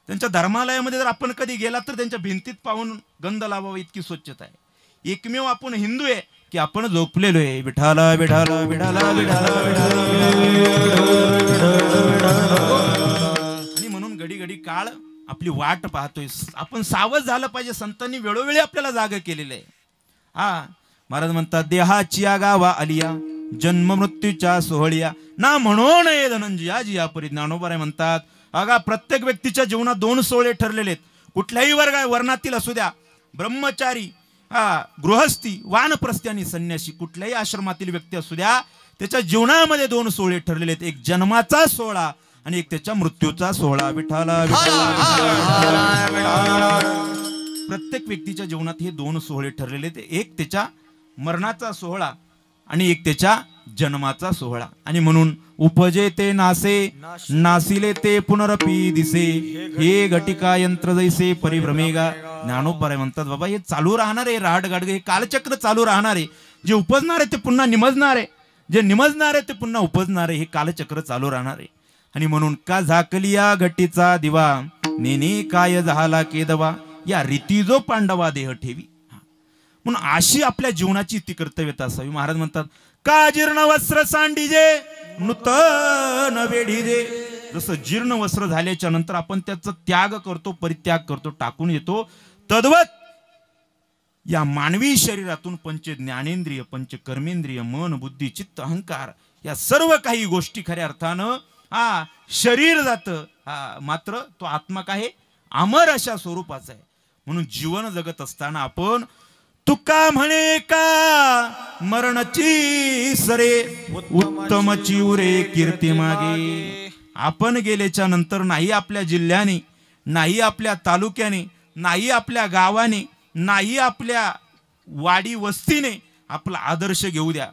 त्यांच्या धर्मालयामध्ये जर आपण कधी गेला तर त्यांच्या भिंतीत पाहून गंध लावावा इतकी स्वच्छता आहे. एकमेव आपण हिंदू आहे की आपण झोपलेलो आहे. विठाला विठाला विठाला विठाला. आणि म्हणून घडी घडी काळ आपली वाट पाहतोय. आपण सावध झालं पाहिजे. संतांनी वेळोवेळी आपल्याला जाग केलेलं आहे. हा, महाराज म्हणतात देहाची गावा आलिया, जन्म मृत्यूच्या सोहळिया, ना म्हणून ये धनंजया जिया परी. ज्ञानोबा म्हणतात अगा प्रत्येक व्यक्तीच्या जीवनात 2 सोहळे ठरलेले आहेत. कुठल्याही वर्णातील असू द्या, ब्रह्मचारी, गृहस्थी, वानप्रस्थी आणि संन्यासी, कुठल्याही आश्रमातील व्यक्ती असू द्या, त्याच्या जीवनामध्ये 2 सोहळे ठरलेले आहेत. एक जन्माचा सोहळा आणि एक त्याच्या मृत्यूचा सोहळा. विठाला प्रत्येक व्यक्तीच्या जीवनात हे 2 सोहळे ठरलेले आहेत. एक त्याच्या मरणाचा सोहळा आणि एक त्याच्या जन्माचा सोहळा. आणि म्हणून उपजे ते नासे, नासिले ते पुनरपी दिसे, हे घटिका यंत्र जैसे परिभ्रमेगा. ज्ञानोबा म्हणतात बाबा हे चालू राहणार आहे. राहट गाडगे हे कालचक्र चालू राहणार आहे. जे उपजणार आहे ते पुन्हा निमजणार आहे, जे निमजणार आहे ते पुन्हा उपजणार आहे. हे कालचक्र चालू राहणार आहे. आणि म्हणून का झाकलिया घटीचा दिवा, नेने काय झाला केदवा, या रीती जो पांडवा देह ठेवी. म्हणून अशी आपल्या जीवनाची ती कर्तव्यता असावी. महाराज म्हणतात का जीर्ण वस्त्र सांडीजे, नूतन वेढीजे. जसं जीर्ण वस्त्र झाल्याच्या नंतर आपण त्याचा त्याग करतो, परित्याग करतो, टाकून येतो, तद्वत या मानवी शरीरातून पंच ज्ञानेंद्रिय, पंच कर्मेंद्रिय, मन, बुद्धी, चित्त, अहंकार या सर्व काही गोष्टी खऱ्या अर्थानं शरीर जातं. मात्र तो आत्मा काय अमर अशा स्वरूपाचा आहे. म्हणून जीवन जगत असताना आपण तुका म्हणे का मरणची सरे, उत्तमची उरे कीर्ती मागे. आपण गेल्याच्या नंतर नाही आपल्या जिल्ह्याने, नाही आपल्या तालुक्याने, नाही आपल्या गावाने, नाही आपल्या वाडी वस्तीने आपला आदर्श घेऊ द्या.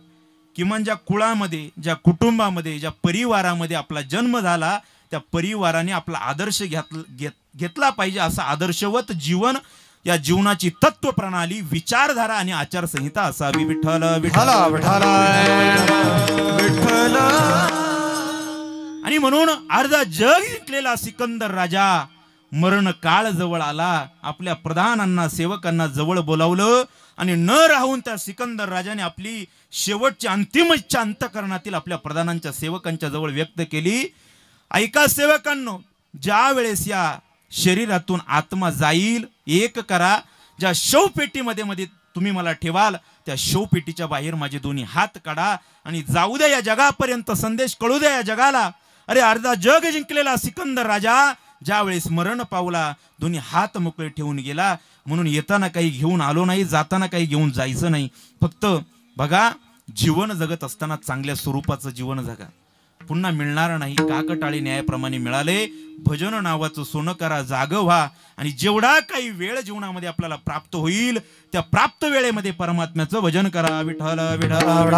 किमान ज्या कुळामध्ये, ज्या कुटुंबामध्ये, ज्या परिवारामध्ये आपला जन्म झाला त्या परिवाराने आपला आदर्श घेतला पाहिजे. असा आदर्शवत जीवन, या जीवनाची तत्व प्रणाली, विचारधारा आणि आचारसंहिता असावी. विठ्ठल विठ्ठल विठ्ठल. आणि म्हणून अर्धा जग जिंकलेला सिकंदर राजा मरण काळ जवळ आला. आपल्या प्रधानांना, सेवकांना जवळ बोलावलं आणि न राहून त्या सिकंदर राजाने आपली शेवटची अंतिम इच्छा अंतःकरणातील आपल्या प्रधानांच्या, सेवकांच्या जवळ व्यक्त केली. ऐका सेवकांनो, ज्या वेळेस या शरीरातून आत्मा जाईल, एक करा, ज्या शवपेटीमध्ये तुम्ही मला ठेवाल त्या शवपेटीच्या बाहेर माझे दोन्ही हात काढा आणि जाऊ द्या या जगापर्यंत, संदेश कळू द्या या जगाला. अरे अर्धा जग जिंकलेला सिकंदर राजा ज्या वेळेस मरण पावला, दोन्ही हात मोकळे ठेवून गेला. म्हणून येताना काही घेऊन आलो नाही, जाताना काही घेऊन जायचं नाही. फक्त बघा, जीवन जगत असताना चांगल्या स्वरूपाचं जीवन जगा. पुन्हा मिळणार नाही. काकटाळी न्यायाप्रमाणे मिळाले. भजन नावाचं सोनं करा, जाग व्हा. आणि जेवढा काही वेळ जीवनामध्ये आपल्याला प्राप्त होईल त्या प्राप्त वेळेमध्ये परमात्म्याचं भजन करा. विठ्ठल विठ्ठल.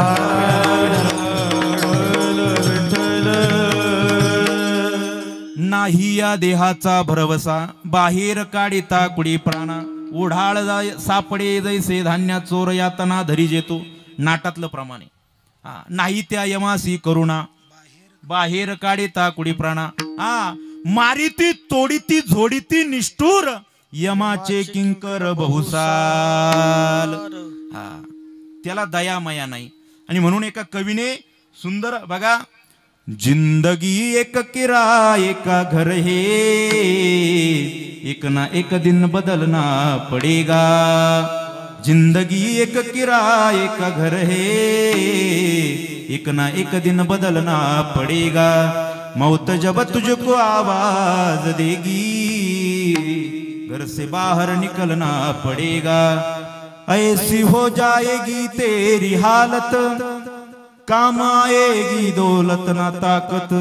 नाही या देहाचा भरवसा, बाहेर काढिता कुडी प्राणा, ओढाळ सापडे जैसे धान्य चोर यातना धरी जेतो. नाटातलं प्रमाणे. नाही त्या यमासी करुणा, बाहेर काढिता कुडी प्राणा, मारिती तोडीती झोडीती निष्ठुर, यमाचे किंकर बहुसाल. त्याला दया माया नाही. आणि म्हणून एका कवीने सुंदर बघा, जिंदगी एक किराए का घर है, एक ना एक दिन बदलना पड़ेगा। जिंदगी एक किराए का घर है, एक ना एक दिन बदलना पड़ेगा। मौत जब तुझको आवाज देगी, घर से बाहर निकलना पड़ेगा। ऐसी हो जाएगी तेरी हालत, काम आएगी दौलत ना ताकत।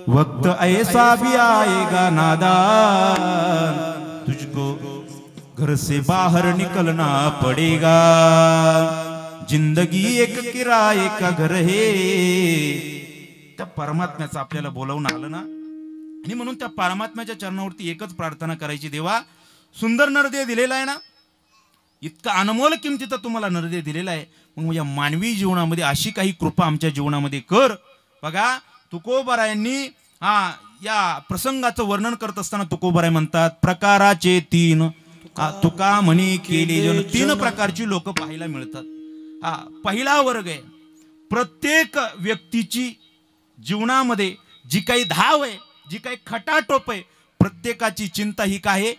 वक्त ऐसा भी आएगा नादान, तुझको घर से बाहर निकलना पड़ेगा। जिंदगी एक किराए का घर है। त्या परमात्म्याचं आपल्याला बोलावून आलं ना, आणि म्हणून त्या परमात्म्याच्या चरणावरती एकच प्रार्थना करायची, देवा सुंदर नरदेह दिलेला आहे ना, इतका अनमोल किमतीचा तुम्हाला नरदेह दिलेला आहे, मग या मानवी जीवनामध्ये अशी काही कृपा आमच्या जीवनामध्ये कर। बघा तुकोबारायांनी या प्रसंगाचं वर्णन करत असताना तुकोबाराय म्हणतात, प्रकाराचे तीन तुका म्हणी केले जन। तीन प्रकारची लोक पाहायला मिळतात। पहिला वर्ग आहे, प्रत्येक व्यक्तीची जीवनामध्ये जी काही धाव आहे, जी काही खटाटोप आहे, प्रत्येकाची चिंता ही काय आहे,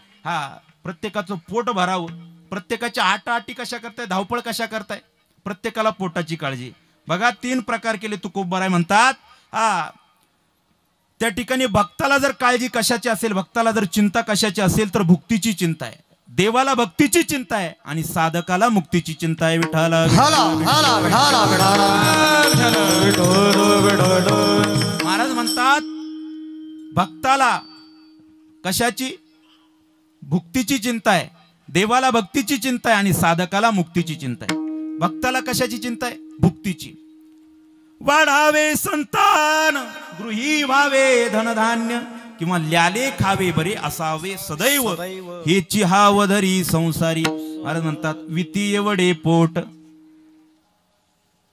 प्रत्येकाचं पोट भरावं, प्रत्येकाच्या आटाआटी कशा करताय, धावपळ कशा करताय, प्रत्येकाला पोटाची काळजी। बघा तीन प्रकार केले तुकोबाराय म्हणतात। त्या ठिकाणी भक्ताला जर काळजी कशाची असेल, भक्ताला जर चिंता कशाची असेल तर भुक्तीची चिंता आहे, देवाला भक्तीची चिंता आहे, आणि साधकाला मुक्तीची चिंता आहे। विठाला महाराज म्हणतात भक्ताला कशाची, भुक्तीची चिंता आहे, देवाला भक्तीची चिंता आहे, आणि साधकाला मुक्तीची चिंता आहे। भक्ताला कशाची चिंता आहे, भुक्तीची। वाढावे संतान, गृही व्हावे धनधान्य, किंवा ल्याले खावे बरे असावे सदैव, हेची हावधरी संसारी। महाराज म्हणतात वितीय वडे पोट,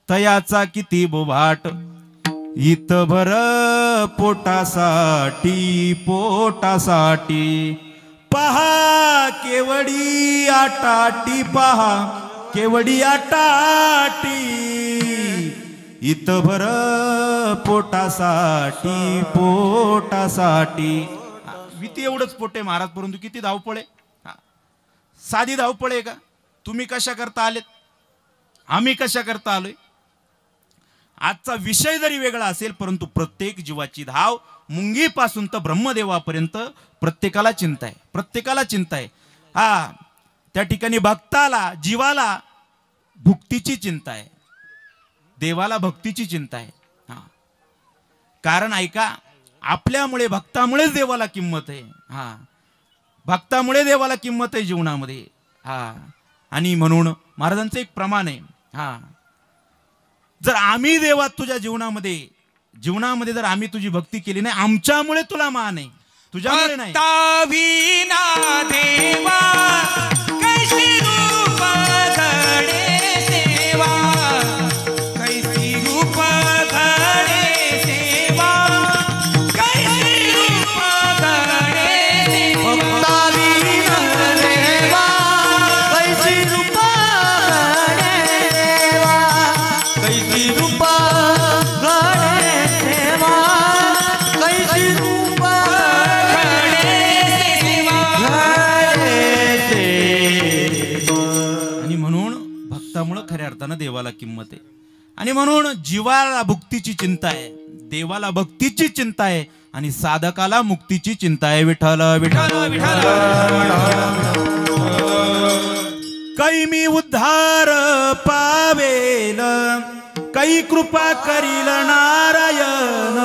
तयाचा किती बोभाट, इतभर पोटासाठी पोटासाठी। पहा केवडी आटाटी, पहा केवडी आटाटी, इतभर पोटासाठी पोटासाठी। विती एवढंच पोट आहे महाराज, परंतु किती धावपळ आहे, साधी धावपळ आहे का? तुम्ही कशा करता आलेत, आम्ही कशा करता आलोय? आजचा विषय जरी वेगळा असेल, परंतु प्रत्येक जीवाची धाव मुंगीपासून तर ब्रह्मदेवापर्यंत प्रत्येकाला चिंता आहे, प्रत्येकाला चिंता आहे। त्या ठिकाणी भक्ताला, जीवाला भुक्तीची चिंता आहे, देवाला भक्तीची चिंता आहे। कारण ऐका, आपल्यामुळे भक्तामुळेच देवाला किंमत आहे। भक्तामुळे देवाला किंमत आहे जीवनामध्ये। आणि म्हणून महाराजांचं एक प्रमाण आहे, जर आम्ही देवा तुझ्या जीवनामध्ये जर आम्ही तुझी भक्ती केली नाही, आमच्यामुळे तुला मान आहे, तुझ्यामुळे नाही। देवा कैसी रूप धरे सेवा, कैसी रूप धरे सेवा, कैसी रूप धरे भक्ता विना देवा, कैसी रूप धरे सेवा, कैसी रूप धरे सेवा, कैसी रूप आणि म्हणून भक्तामुळे खऱ्या अर्थानं देवाला किंमत आहे। आणि म्हणून जीवाला भुक्तीची चिंता आहे, देवाला भक्तीची चिंता आहे, आणि साधकाला मुक्तीची चिंता आहे। विठ्ठल विठ्ठल विठ्ठल, काही मी उद्धार पावेल, काही कृपा करील नारायण,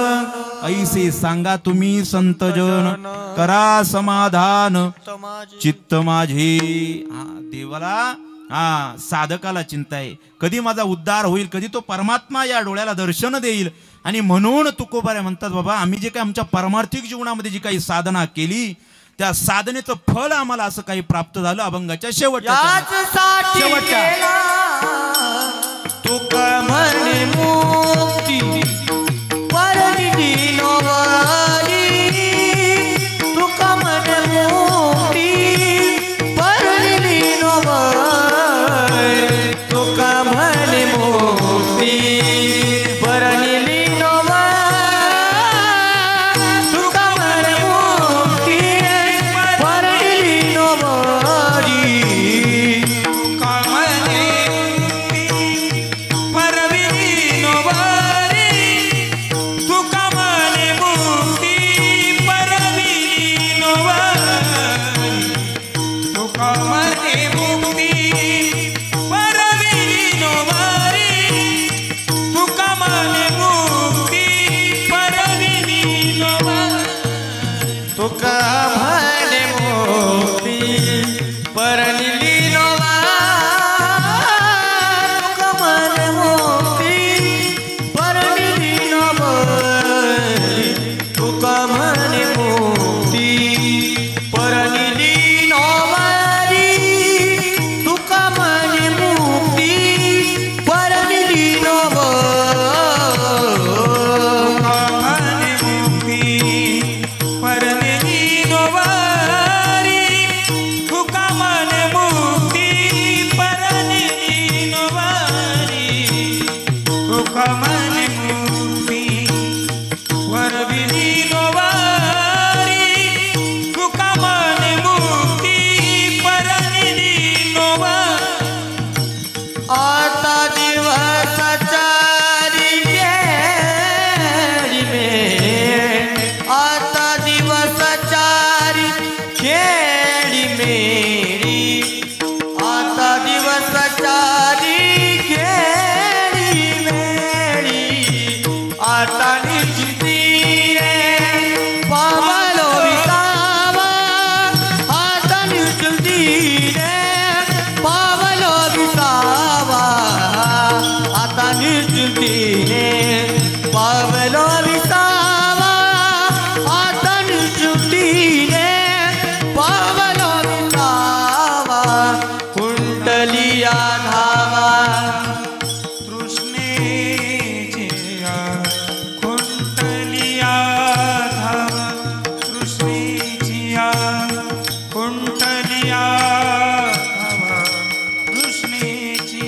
ऐसे सांगा तुम्ही संतजन, करा समाधान चित्त माझे। देवाला साधकाला चिंता आहे, कधी माझा उद्धार होईल, कधी तो परमात्मा या डोळ्याला दर्शन देईल। आणि म्हणून तुकोबारे म्हणतात, बाबा आम्ही जे काही आमच्या परमार्थिक जीवनामध्ये जी काही साधना केली, त्या साधनेचं फळ आम्हाला असं काही प्राप्त झालं अभंगाच्या शेवटच्या तुका म्हणे मुक्ती परनिधी नोवारी, तुका म्हणे मुक्ती परनिधी नोवारी, तुका म्हणे मुक्ती परनिधी नोवारी। तुका म्हणे मुक्ती परनिली नोवा तुका म्हणे मुक्ती परनिली नोवरी तुका म्हणे मुक्ती परनिली नोवरी तुका म्हणे मुक्ती परनिली आता दिवसाचारी खेळी मेळी आता दिवसाचारी खेळी मेळी आता दिवसाचारी खेळी मेळी आता निश्चिती रे पावलो विसावा आता निश्चिती रे पावलो विसावा आता निश्चितीने पावलो विसावा आता निश्चितीने पावलो विसावा कुंडलिया धावा तृष्णेचे कुंडलिया धावा तृष्णेची कुंडलिया धावा तृष्णेची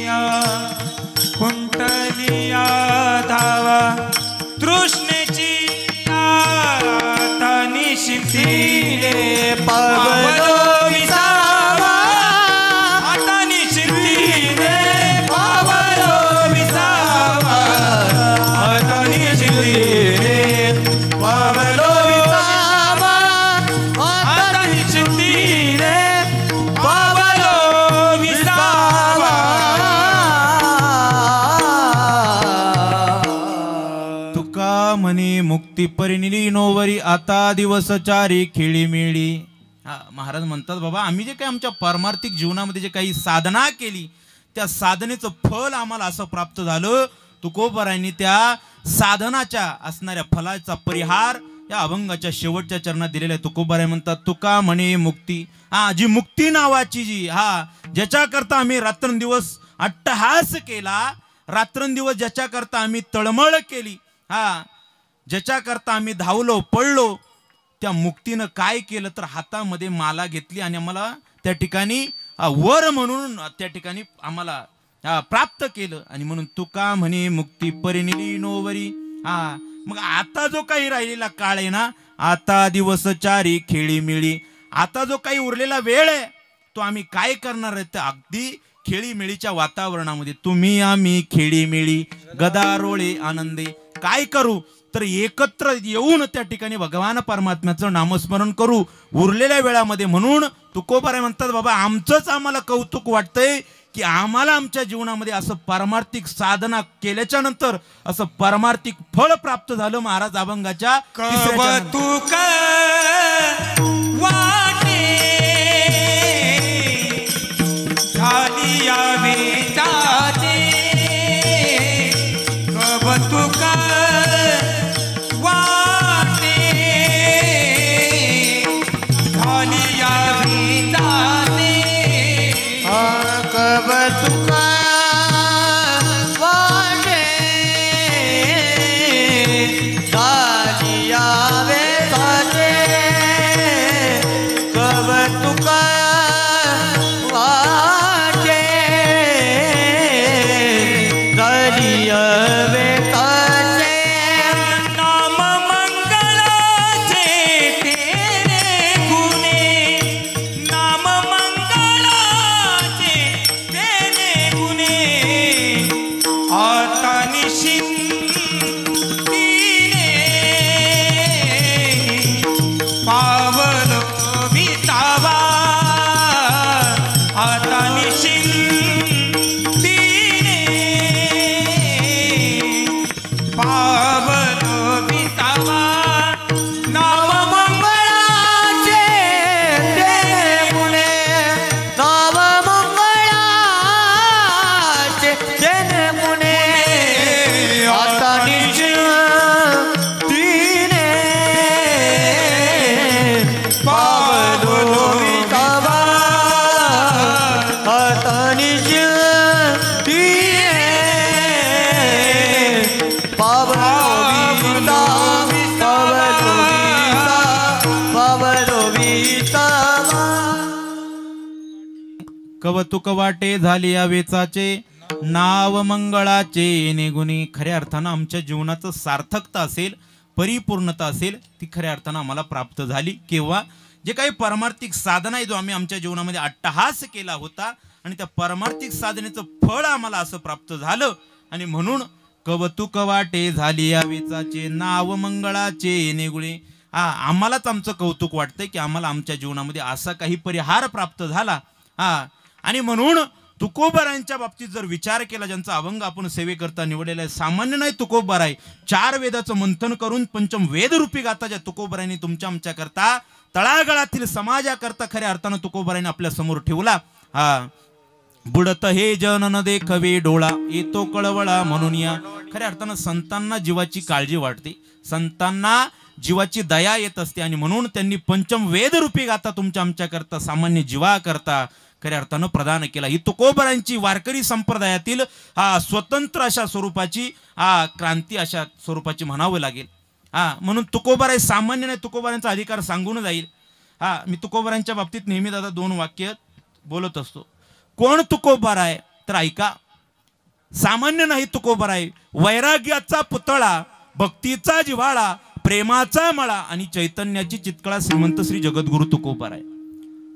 कुंडलिया धावा तृष्णेची आता निशितीने पावलो विसावा आता निशितीने पावलो विसावा आता निशितीने पावलो विसावा आता निशितीने पावलो विसावा तुका म्हणे मुक्ती परिनिली नोवरी आता दिवस चारी खेळीमेळी. महाराज म्हणतात बाबा आम्ही जे काही आमच्या पारमार्थिक जीवनामध्ये जे काही साधना केली त्या साधनेचं फल आम्हाला असं प्राप्त झालं. तुकोबारायांनी त्या साधनाच्या असणाऱ्या फलाचा परिहार या अभंगाच्या शेवटच्या चरणात दिलेला आहे. तुकोबाराय म्हणतात तुका म्हणे मुक्ती जी मुक्ती नावाची जी ज्याच्याकरता आम्ही रात्रंदिवस अट्टहास केला रात्रंदिवस ज्याच्याकरता आम्ही तळमळ केली ज्याच्याकरता आम्ही धावलो पडलो त्या मुक्तीनं काय केलं तर हातामध्ये माला घेतली आणि आम्हाला त्या ठिकाणी वर म्हणून त्या ठिकाणी आम्हाला प्राप्त केलं. आणि म्हणून तुका म्हणे मुक्ती परिनिली नोवरी. मग आता जो काही राहिलेला काळ आहे ना आता दिवस चारी खेळीमेळी आता जो काही उरलेला वेळ आहे तो आम्ही काय करणार आहे तर अगदी खेळीमेळीच्या वातावरणामध्ये तुम्ही आम्ही खेळीमेळी गदारोळे आनंदे काय करू तर एकत्र येऊन त्या ठिकाणी भगवान परमात्म्याचं नामस्मरण करू उरलेल्या वेळामध्ये. म्हणून तुकोबाराय म्हणतात बाबा आमचंच आम्हाला कौतुक वाटतंय की आम्हाला आमच्या जीवनामध्ये असं पारमार्थिक साधना केल्याच्या नंतर असं पारमार्थिक फळ प्राप्त झालं. महाराज अभंगाच्या कौतुक वाटे झाली या वेदाचे कौतुक वाटे झाली या वेदाचे कबतुका वाटे दालिया वेदाचे कवतुक वाटे झाले या वेचाचे नाव मंगळाचे निगुणी. खऱ्या अर्थानं आमच्या जीवनाचं सार्थकता असेल, परिपूर्णता असेल, ती खऱ्या अर्थानं आम्हाला प्राप्त झाली. केव्हा? जे काही परमार्थिक साधना आहे जो आम्ही आमच्या जीवनामध्ये अट्टहास केला होता आणि त्या परमार्थिक साधनेचं फळ आम्हाला असं प्राप्त झालं. आणि म्हणून कवतुक वाटे झाली या वेचाचे नाव मंगळाचे निगुणी. आम्हालाच आमचं कौतुक वाटतंय की आम्हाला आमच्या जीवनामध्ये असा काही परिहार प्राप्त झाला. आणि म्हणून तुकोबारायांच्या बाबतीत जर विचार केला, ज्यांचा अभंग आपण सेवेकरता निवडलेला आहे, सामान्य नाही तुकोबार आहे. 4 वेदाचं मंथन करून पंचम वेदरूपी गाथा ज्या तुकोबारायांनी तुमच्या आमच्या करता तळागाळातील समाजाकरता खऱ्या अर्थानं तुकोबारायांनी आपल्या समोर ठेवला. बुडत हे जन न देखवे डोळा येतो कळवळा म्हणून या. खऱ्या अर्थानं संतांना जीवाची काळजी वाटते, संतांना जीवाची दया येत असते. आणि म्हणून त्यांनी पंचम वेदरूपी गाथा तुमच्या आमच्या करता सामान्य जीवा करता खऱ्या अर्थानं प्रदान केला. ही तुकोबारांची वारकरी संप्रदायातील स्वतंत्र अशा स्वरूपाची क्रांती अशा स्वरूपाची म्हणावं लागेल. म्हणून तुकोबार आहे सामान्य नाही, तुकोबारांचा अधिकार सांगून जाईल. मी तुकोबारांच्या बाबतीत नेहमी दादा 2 वाक्य बोलत असतो. कोण तुकोबार आहे तर ऐका. सामान्य नाही तुकोबार आहे, वैराग्याचा पुतळा, भक्तीचा जिव्हाळा, प्रेमाचा मळा आणि चैतन्याची चितकळा श्रीमंत श्री जगद्गुरु तुकोबार आहे.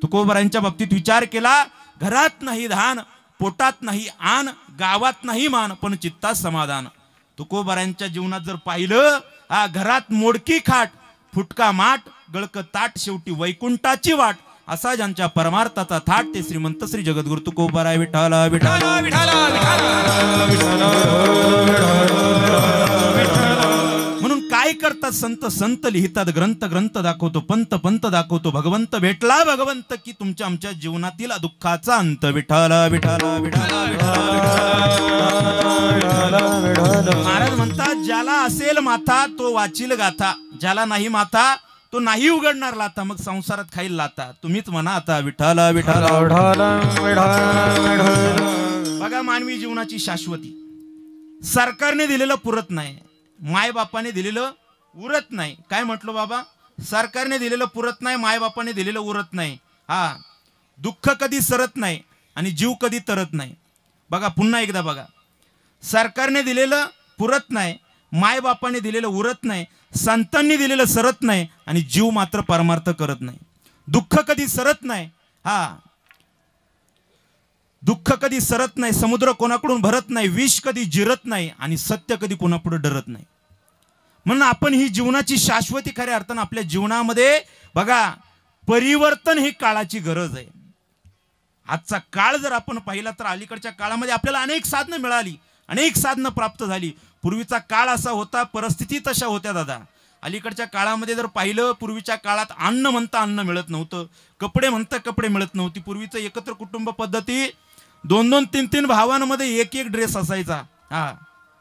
तुकोबारांच्या बाबतीत विचार केला, घरात नाही धान, पोटात नाही आन, गावात नाही मान, पण चित्तात समाधान. तुकोबारांच्या जीवनात जर पाहिलं, घरात मोडकी खाट, फुटका माठ, गळक ताट, शेवटी वैकुंठाची वाट, असा ज्यांच्या परमार्थाचा थाट ते श्रीमंत श्री जगद्गुरु तुकोबार आहे. विठाला विठाला विठाला विठाला. म्हणून काय करतात संत? संत लिहितात ग्रंथ, ग्रंथ दाखवतो पंत, पंत दाखवतो भगवंत. भेटला भगवंत की तुमच्या आमच्या जीवनातील दुःखाचा अंत. विठाला विठाला विठाला विठाला. महाराज म्हणतात, ज्याला असेल माथा तो वाचील गाथा, ज्याला नाही माथा तो नाही उघडणार लाथा, मग संसारात खाईल लाथा. तुम्हीच म्हणा आता विठाला विठाला विठाला. बघा, मानवी जीवनाची शाश्वती सरकारने दिलेलं पुरत नाही, मायबापाने दिलेलं उरत नाही. काय म्हटलं बाबा? सरकारने दिलेलं पुरत नाही, मायबापाने दिलेलं उरत नाही. दुःख कधी सरत नाही आणि जीव कधी तरत नाही. बघा पुन्हा एकदा बघा, सरकारने दिलेलं पुरत नाही, मायबापाने दिलेलं उरत नाही, संतांनी दिलेलं सरत नाही आणि जीव मात्र परमार्थ करत नाही. दुःख कधी सरत नाही, दुःख कधी सरत नाही, समुद्र कोणाकडून भरत नाही, विष कधी जिरत नाही आणि सत्य कधी कोणापुढे डरत नाही. म्हणून आपण ही जीवनाची शाश्वती खऱ्या अर्थानं आपल्या जीवनामध्ये बघा, परिवर्तन ही काळाची गरज आहे. आजचा काळ जर आपण पाहिला तर अलीकडच्या काळामध्ये आपल्याला अनेक साधनं मिळाली, अनेक साधनं प्राप्त झाली. पूर्वीचा काळ असा होता, परिस्थिती तशा होत्या दादा. अलीकडच्या काळामध्ये जर पाहिलं, पूर्वीच्या काळात अन्न म्हणता अन्न मिळत नव्हतं, कपडे म्हणता कपडे मिळत नव्हती. पूर्वीचं एकत्र कुटुंब पद्धती, 2-2, 3-3 भावांमध्ये एक ड्रेस असायचा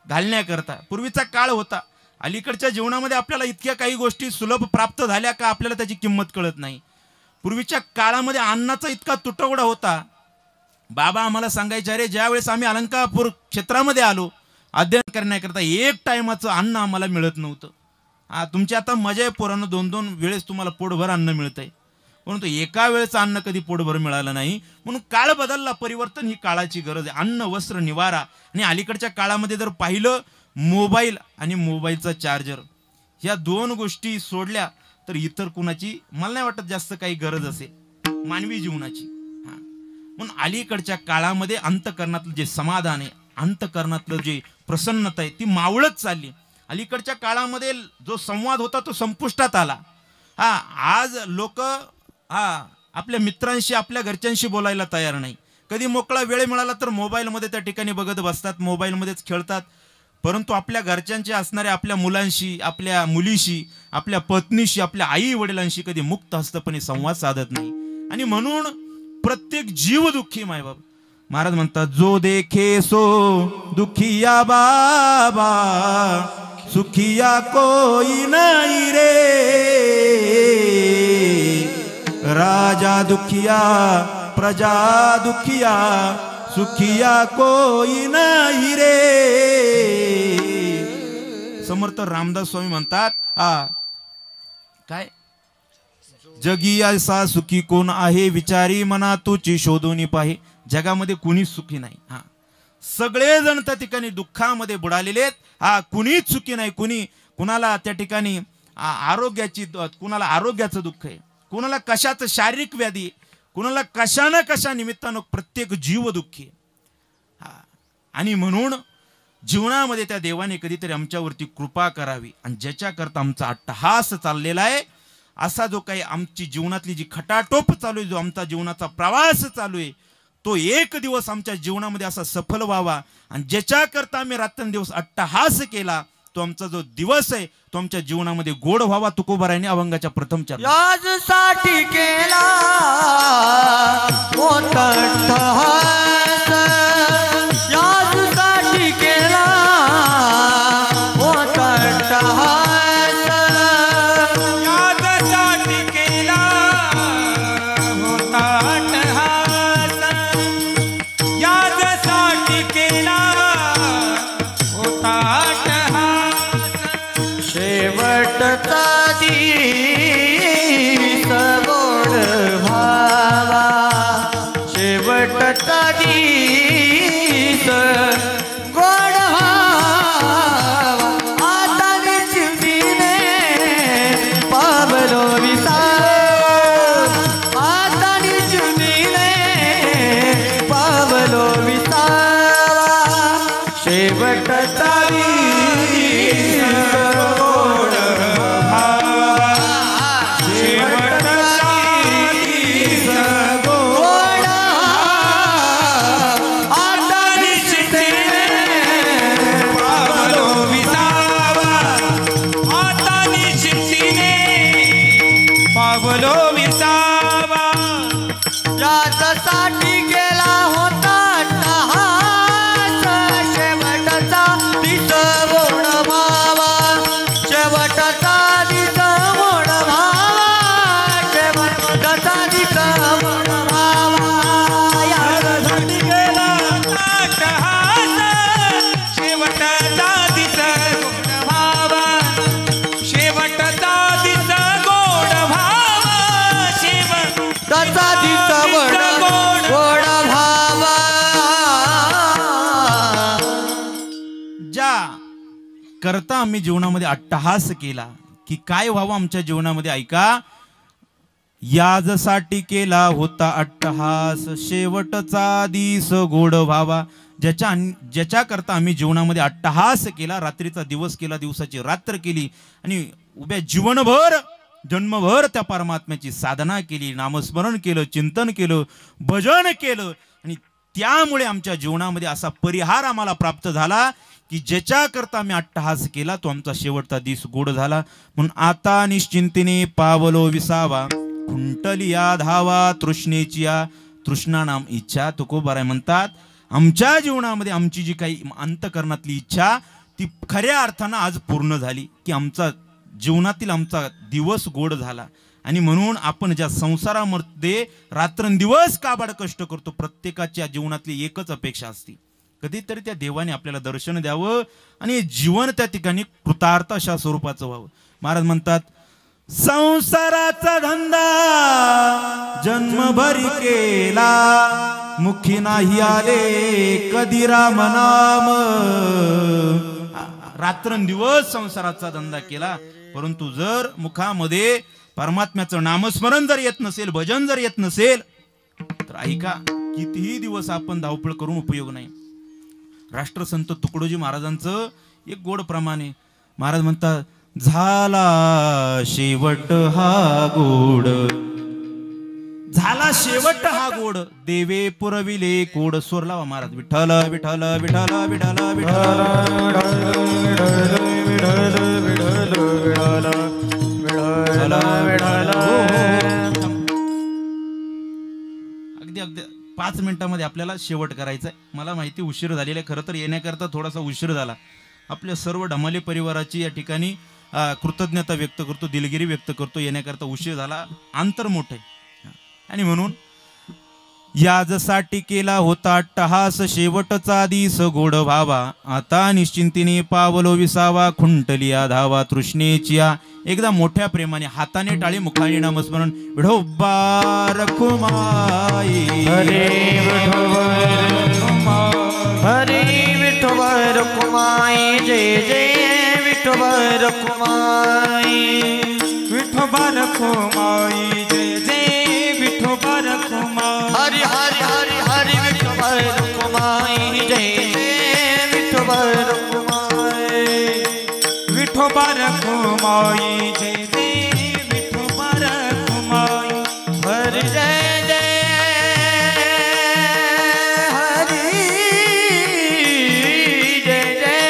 घालण्याकरता. पूर्वीचा काळ होता. अलीकडच्या जीवनामध्ये आपल्याला इतक्या काही गोष्टी सुलभ प्राप्त झाल्या का आपल्याला त्याची किंमत कळत नाही. पूर्वीच्या काळामध्ये अन्नाचा इतका तुटवडा होता. बाबा आम्हाला सांगायचे, अरे ज्यावेळेस आम्ही अलंकापूर क्षेत्रामध्ये आलो अध्ययन करण्याकरता, 1 टायमाचं अन्न आम्हाला मिळत नव्हतं. तुमची आता मजा आहे पोरांनो, 2-2 वेळेस तुम्हाला पोटभर अन्न मिळतंय, परंतु एका वेळेचं अन्न कधी पोटभर मिळालं नाही. म्हणून काळ बदलला, परिवर्तन ही काळाची गरज आहे. अन्न, वस्त्र, निवारा. आणि अलीकडच्या काळामध्ये जर पाहिलं, मोबाईल आणि मोबाईलचा चार्जर, ह्या 2 गोष्टी सोडल्या तर इतर कुणाची मला नाही वाटत जास्त काही गरज असेल मानवी जीवनाची. म्हणून अलीकडच्या काळामध्ये अंतकरणातलं जे समाधान आहे, अंतकरणातलं जे प्रसन्नता आहे, ती मावळत चालली. अलीकडच्या काळामध्ये जो संवाद होता तो संपुष्टात आला. आज लोक आपल्या मित्रांशी, आपल्या घरच्यांशी बोलायला तयार नाही. कधी मोकळा वेळ मिळाला तर मोबाईलमध्ये त्या ठिकाणी बघत बसतात, मोबाईलमध्येच खेळतात. परंतु आपल्या घरच्यांचे असणाऱ्या आपल्या मुलांशी, आपल्या मुलीशी, आपल्या पत्नीशी, आपल्या आई वडिलांशी कधी मुक्त हस्तपणे संवाद साधत नाही. आणि म्हणून प्रत्येक जीव दुःखी मायबाप. महाराज म्हणतात, जो देखे सो दुखिया बाबा, सुखिया कोई नाही रे. राजा दुखिया प्रजा दुखिया, सुखिया कोई नाही रे. समर्थ रामदास स्वामी म्हणतात, काय जगी असा सुखी कोण आहे, विचारी मना तुची शोधून पाहे. जगामध्ये कुणीच सुखी नाही. हा, सगळेजण त्या ठिकाणी दुःखामध्ये बुडालेले आहेत. हा, कुणीच सुखी नाही. कुणाला त्या ठिकाणी कुणाला आरोग्याचं दुःख आहे, कुणाला कशाचं शारीरिक व्याधी, कुणाला कशा ना कशा निमित्तानं प्रत्येक जीव दुःखी आहे. हा, आणि म्हणून जीवनामध्ये त्या देवाने कधीतरी आमच्यावरती कृपा करावी, आणि ज्याच्याकरता आमचा अट्टहास चाललेला आहे, असा जो काही आमची जीवनातली जी खटाटोप चालू आहे, जो आमचा जीवनाचा प्रवास चालू आहे, तो एक दिवस आमच्या जीवनामध्ये असा सफल व्हावा, आणि ज्याच्याकरता आम्ही रात्रंदिवस अट्टहास केला, तो आमचा जो दिवस आहे तो आमच्या जीवनामध्ये गोड व्हावा. तुकोबारायांनी अभंगाच्या प्रथम चरण याजसाठी केला मोठा अट्टहास, याजसाठी केला मोठा अट्टहास, याजसाठी केला होता अट्टहास, याजसाठी केला होता अट्टहास, शेवटचा दिस गोड व्हावा, शेवटचा दिस गोड व्हावा, आता निश्चिंतीने पावलो विसावा, आता निश्चिंतीने पावलो विसावा, शेवटचा पावलो विसावा, यासाठी केला होता अट्टहास, शेवटचा दिस गोड व्हावा, शेवटचा दिस गोड व्हावा, शेवटचा दिस गोड व्हावा, यासाठी केला अट्टहास, शेवटचा दिस गोड व्हावा, शेवटचा दिस गोड व्हावा, त्याचा दिस गोड गोड व्हावा. ज्या करता आम्ही जीवनामध्ये अट्टहास केला की काय व्हावं आमच्या जीवनामध्ये, ऐका. याजसाठी केला होता अट्टहास, शेवटचा दिस गोड व्हावा. ज्याच्याकरता आम्ही जीवनामध्ये अट्टहास केला, रात्रीचा दिवस केला, दिवसाची रात्र केली, आणि उभ्या जीवनभर जन्मभर त्या परमात्म्याची साधना केली, नामस्मरण केलं, चिंतन केलं, भजन केलं, आणि त्यामुळे आमच्या जीवनामध्ये असा परिहार आम्हाला प्राप्त झाला की ज्याच्याकरता आम्ही अट्टहास केला तो आमचा शेवटचा दिस गोड झाला. म्हणून आता निश्चिंतीने पावलो विसावा, खुंटलिया धावा तृष्णेची या, तृष्णा नाम इच्छा. तुकोबाराय म्हणतात, आमच्या जीवनामध्ये आमची जी काही अंतकरणातली इच्छा ती खऱ्या अर्थानं आज पूर्ण झाली, की आमचा जीवनातील आमचा दिवस गोड झाला. आणि म्हणून आपण ज्या संसारामध्ये रात्रंदिवस काबाड कष्ट करतो, प्रत्येकाच्या जीवनातली एकच अपेक्षा असते, कधीतरी त्या देवाने आपल्याला दर्शन द्यावं आणि जीवन त्या ठिकाणी कृतार्थ अशा स्वरूपाचं व्हावं. महाराज म्हणतात, संसाराचा धंदा जन्मभरी केला, मुखी नाही आले कधी राम नाम. रात्रंदिवस संसाराचा धंदा केला, परंतु जर मुखामध्ये परमात्म्याचं नामस्मरण जर येत नसेल, भजन जर येत नसेल, तर ऐका, कितीही दिवस आपण धावपळ करून उपयोग नाही. राष्ट्रसंत तुकडोजी महाराजांचं एक गोड प्रमाणे महाराज म्हणतात, झाला शेवट हा गोड, झाला शेवट हा गोड, देवे पुरविले कोड. स्वर लावा महाराज. विठ्ठल विठ्ठल विठ्ठल विठ्ठल अगदी अगदी 5 मिनिटांमध्ये आपल्याला शेवट करायचा आहे. मला माहिती उशीर झालेला आहे, खरं तर येण्याकरता थोडासा उशीर झाला. आपल्या सर्व ढमाले परिवाराची या ठिकाणी कृतज्ञता व्यक्त करतो, दिलगिरी व्यक्त करतो. येण्याकरता उशीर झाला, अंतर मोठे. आणि म्हणून याजसाठी केला होता अट्टहास, शेवटचा दिस गोड व्हावा, आता निश्चिंतीने पावलो विसावा, खुंटलिया धावा तृष्णेची या. एकदा मोठ्या प्रेमाने हाताने टाळी मुखाने नामस्मरण विठोबा रखुमाई हरे विठोबा रखुमाई जय जय विठोबा रखुमाई विठोबा रखुमाई जय जय विठोबा रखुमाई हरि हरि हरि हरि विठोबा रखुमाई जय जय विठोबा रखुमाई विठोबा रखुमाई जय जय विठोबा रखुमाई हरि जय जय हरि जय जय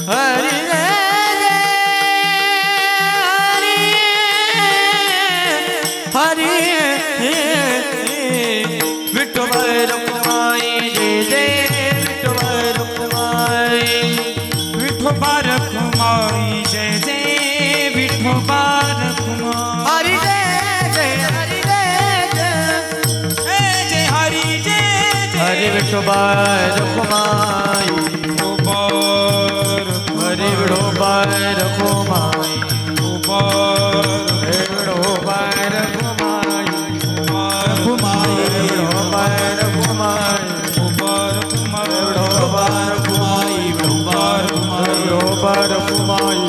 हरि जय जय हरि विठोबा रखुमाई जय जय विठोबा रखुमाई विठोबा रखुमाई जय जय विठोबा रखुमाई हरि जय जय हरि जय जय जय हरि जय जय हरि विठोबा रखुमाई विठोबा हरि विठोबा रखुमाई विठोबा हरि विठोबा रखुमाई विठोबा रखुमाई विठोबा रखुमाई विठोबा रखुमाई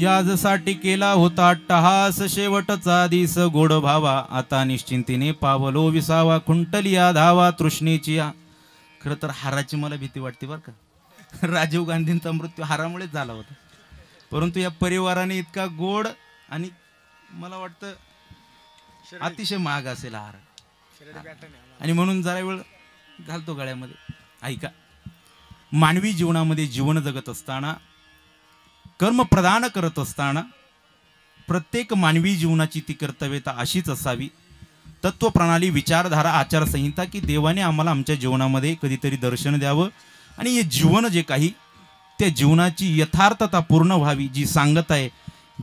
याजसाठी केला होता अट्टहास शेवटचा दिस गोड भावा आता निश्चिंतीने पावलो विसावा खुंटलिया धावा तृष्णेची खरं तर हाराची मला भीती वाटते बरं का. राजीव गांधींचा मृत्यू हारामुळेच झाला होता, परंतु या परिवाराने इतका गोड आणि मला वाटतं अतिशय महाग असेल हार आणि म्हणून जरा वेळ घालतो गळ्यामध्ये. ऐका, मानवी जीवनामध्ये जीवन जगत असताना कर्म प्रदान करत असताना प्रत्येक मानवी जीवनाची ती कर्तव्यता अशीच असावी, तत्वप्रणाली विचारधारा आचारसंहिता की देवाने आम्हाला आमच्या जीवनामध्ये कधीतरी दर्शन द्यावं आणि हे जीवन जे काही त्या जीवनाची यथार्थता पूर्ण व्हावी. जी सांगत आहे,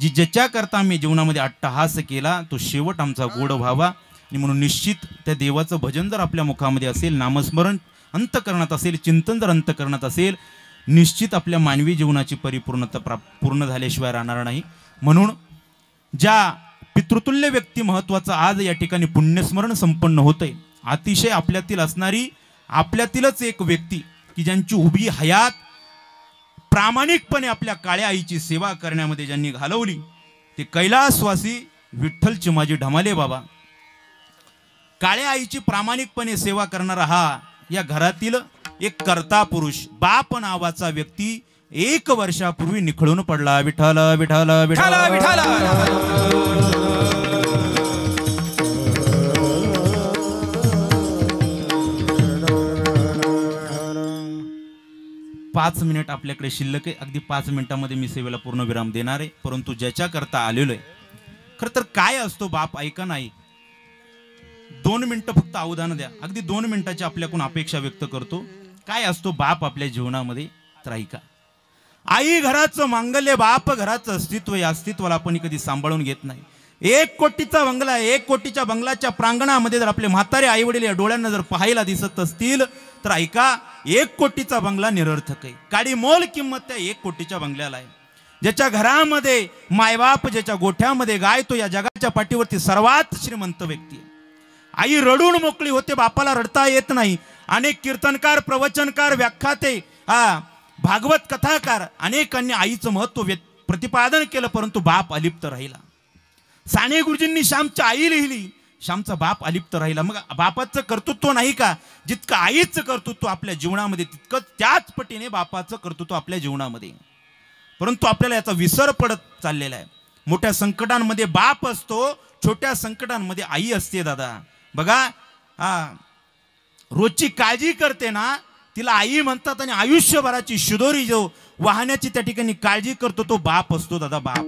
जी ज्याच्याकरता आम्ही जीवनामध्ये अट्टहास केला तो शेवट आमचा गोड व्हावा. आणि म्हणून निश्चित त्या देवाचं भजन जर आपल्या मुखामध्ये असेल, नामस्मरण अंतकरणात असेल, चिंतन जर अंतकरणात असेल, निश्चित आपल्या मानवी जीवनाची परिपूर्णता पूर्ण झाल्याशिवाय राहणार नाही. म्हणून ज्या पितृतुल्य व्यक्ती महत्वाचं आज या ठिकाणी पुण्यस्मरण संपन्न होतंय, अतिशय आपल्यातील असणारी आपल्यातीलच एक व्यक्ती की ज्यांची उभी हयात प्रामाणिकपणे आपल्या काळ्या आईची सेवा करण्यामध्ये ज्यांनी घालवली ते कैलासवासी विठ्ठल चिमाजी ढमाले बाबा. काळ्या आईची प्रामाणिकपणे सेवा करणारा हा या घरातील एक कर्ता पुरुष, बाप नावाचा व्यक्ती 1 वर्षापूर्वी निखळून पडला. विठ्ठल विठ्ठल विठ्ठल विठ्ठल 5 मिनिट आपल्याकडे शिल्लक आहे. अगदी 5 मिनिटांमध्ये मी सेवेला पूर्ण विराम देणार आहे. परंतु ज्याच्याकरता आलेलो आहे, खरं तर काय असतो बाप, ऐका नाही, 2 मिनिटं फक्त अवधान द्या. अगदी 2 मिनिटाची आपल्याकडून अपेक्षा व्यक्त करतो. काय असतो बाप आपल्या जीवनामध्ये, तर ऐका. आई घराचं मांगल्य, बाप घराचं अस्तित्व, या अस्तित्वाला आपण कधी सांभाळून घेत नाही. 1 कोटीचा बंगला आहे, 1 कोटीच्या बंगल्याच्या प्रांगणामध्ये जर आपले म्हातारे आई वडील या डोळ्यांना जर पाहायला दिसत असतील तर ऐका, 1 कोटीचा बंगला निरर्थक आहे. काडी मोल किंमत त्या 1 कोटीच्या बंगल्याला आहे. ज्याच्या घरामध्ये मायबाप, ज्याच्या गोठ्यामध्ये गाय, तो या जगाच्या पाठीवरती सर्वात श्रीमंत व्यक्ती आहे. आई रडून मोकळी होते, बापाला रडता येत नाही. अनेक कीर्तनकार, प्रवचनकार, व्याख्याते, भागवत कथाकार अनेकांनी आईचं महत्व प्रतिपादन केलं, परंतु बाप अलिप्त राहिला. साने गुरुजींनी श्यामची आई लिहिली, श्यामचा बाप अलिप्त राहिला. मग बापाचं कर्तृत्व नाही का? जितकं आईचं कर्तृत्व आपल्या जीवनामध्ये तितकं त्याच पटीने बापाचं कर्तृत्व आपल्या जीवनामध्ये. परंतु आपल्याला याचा विसर पडत चाललेला आहे. मोठ्या संकटांमध्ये बाप असतो, छोट्या संकटांमध्ये आई असते. दादा बघा, रोजची काळजी करते ना तिला आई म्हणतात, आणि आयुष्यभराची शिदोरी जो वाहण्याची त्या ठिकाणी काळजी करतो तो बाप असतो. दादा बाप,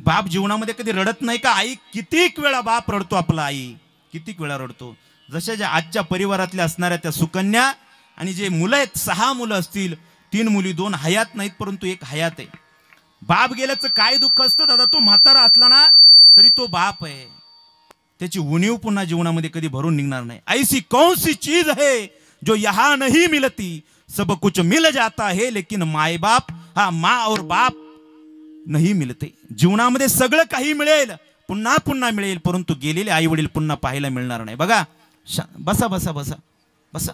बाप जीवनामध्ये कधी रडत नाही का? आई कितीक वेळा बाप रडतो, आपला आई कितीक वेळा रडतो. जशा ज्या आजच्या परिवारातल्या असणाऱ्या त्या सुकन्या आणि जे मुलं आहेत, 6 मुलं असतील, 3 मुली, 2 हयात नाहीत, परंतु 1 हयात आहे. बाप गेल्याचं काय दुःख असतं दादा. तो म्हातारा असला ना तरी तो बाप आहे, त्याची उणीव पुन्हा जीवनामध्ये कधी भरून निघणार नाही. ऐसी कौन सी चीज है जो यहाँ नहीं मिलती सब कुछ मिल जाता है, लेकिन माय बाप हा माँ और बाप नाही मिळते. जीवनामध्ये सगळं काही मिळेल, पुन्हा पुन्हा मिळेल, परंतु गेलेले आई वडील पुन्हा पाहायला मिळणार नाही. बघा बसा बसा बसा बसा.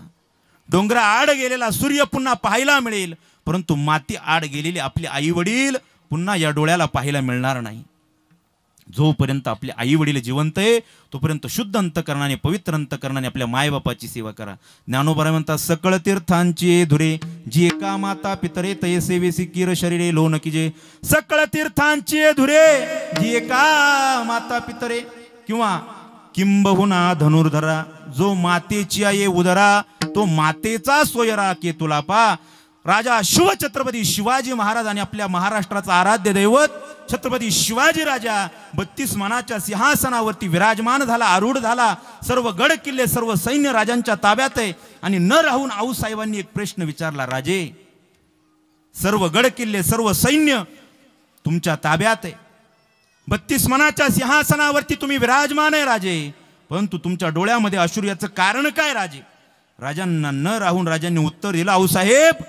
डोंगरा आड गेलेला सूर्य पुन्हा पाहायला मिळेल, परंतु माती आड गेलेले आपले आई वडील पुन्हा या डोळ्याला पाहायला मिळणार नाही. जोपर्यंत आपले आई वडील जिवंत आहे तोपर्यंत शुद्ध अंतकरणाने पवित्र अंतकरणाने आपल्या मायबापाची सेवा करा. ज्ञानोबा म्हणतात सकळ तीर्थांची धुरे जी एका माता पितरे तये सेवेसी किर शरीरे लोन कीजे. सकळ तीर्थांची धुरे जी एका माता पितरे किंवा किंबहुना धनुर्धरा, जो मातेची आहे उदरा तो मातेचा सोयरा के तुला पा. राजा शिवछत्रपती शिवाजी महाराज आणि आपल्या महाराष्ट्राचा आराध्य दैवत छत्रपती शिवाजी राजा 32 मानाच्या सिंहासनावरती विराजमान झाला, आरूढ झाला. सर्व गड किल्ले सर्व सैन्य राजांच्या ताब्यात आहे. आणि न राहून आऊसाहेबांनी एक प्रश्न विचारला, राजे सर्व गड किल्ले सर्व सैन्य तुमच्या ताब्यात आहे, 32 मानाच्या सिंहासनावरती तुम्ही विराजमान आहे राजे, परंतु तुमच्या डोळ्यामध्ये अश्रू याचं कारण काय राजे. राजांना न राहून राजांनी उत्तर दिलं, आऊसाहेब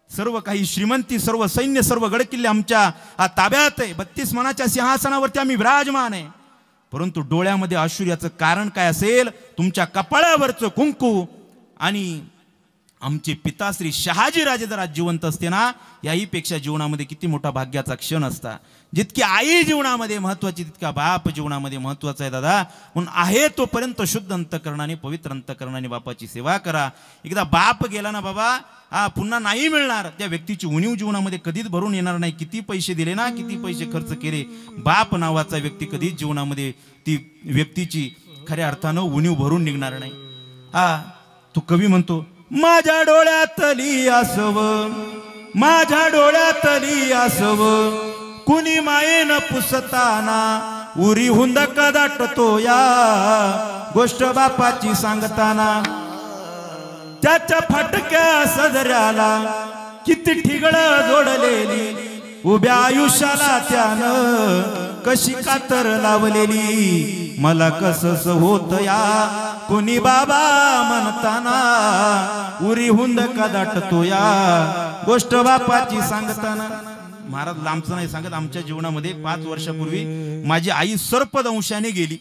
सर्व काही श्रीमंती सर्व सैन्य सर्व गडकिल्ले आमच्या ताब्यात आहे, 32 मानाच्या सिंहासनावरती आम्ही विराजमान आहे, परंतु डोळ्यामध्ये अश्रू याचं कारण काय असेल, तुमच्या कपाळावरचं कुंकू. आणि आमचे पिताश्री शहाजी राजे जर आज जिवंत असते ना, याही पेक्षा जीवनामध्ये किती मोठा भाग्याचा क्षण असता. जितकी आई जीवनामध्ये महत्वाची तितका बाप जीवनामध्ये महत्वाचा आहे दादा. म्हणून आहे तोपर्यंत शुद्ध अंतकरणाने पवित्र अंतकरणाने बापाची सेवा करा. एकदा बाप गेला ना बाबा पुन्हा नाही मिळणार. त्या व्यक्तीची उणीव जीवनामध्ये कधीच भरून येणार नाही. किती पैसे दिले ना, किती पैसे खर्च केले, बाप नावाचा व्यक्ती कधीच जीवनामध्ये ती व्यक्तीची खऱ्या अर्थानं उणीव भरून निघणार नाही. तो कवी म्हणतो, माझ्या डोळ्यातली आसव माझ्या डोळ्यातली आसव कुणी मायेन पुसताना उरी हुंदक दाटतो या गोष्ट बापाची सांगताना. त्याच्या फाटक्या सदऱ्याला किती ठिगळ जोडलेली उभ्या आयुष्याला त्यानं कशी कातर लावलेली. मला कसं होत या कोणी बाबा म्हणताना उरी हुंदका दाटतो या गोष्ट बापाची सांगताना. महाराज लांबचं नाही सांगत, आमच्या जीवनामध्ये 5 वर्षापूर्वी माझी आई सर्पदंशाने गेली,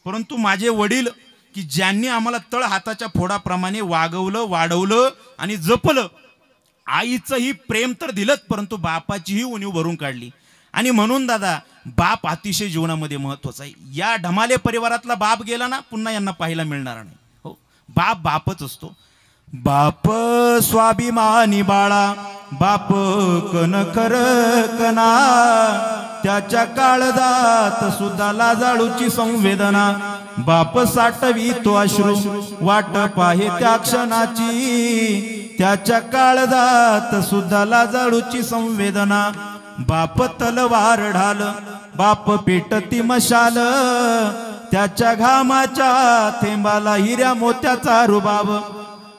परंतु माझे वडील की ज्यांनी आम्हाला तळ हाताच्या फोडाप्रमाणे वागवलं वाढवलं आणि जपलं, आईचंही प्रेम तर दिलंच परंतु बापाचीही उणीव भरून काढली. आणि म्हणून दादा बाप अतिशय जीवनामध्ये महत्वाचा आहे. या ढमाले परिवारातला बाप गेला ना पुन्हा यांना पाहायला मिळणार नाही. हो, बाप बापच असतो. बाप स्वाभिमानी बाळा बाप कणखर कणा, त्याच्या काळजात सुद्धा लाजाळूची संवेदना. बाप साठवी तो अश्रू वाट पाहे त्या क्षणाची, त्याच्या काळजात सुद्धा लाजाळूची संवेदना. बाप तलवार ढाल बाप पेटती मशाल, त्याच्या घामाच्या थेंबाला हिऱ्या मोत्याचा रुबाब.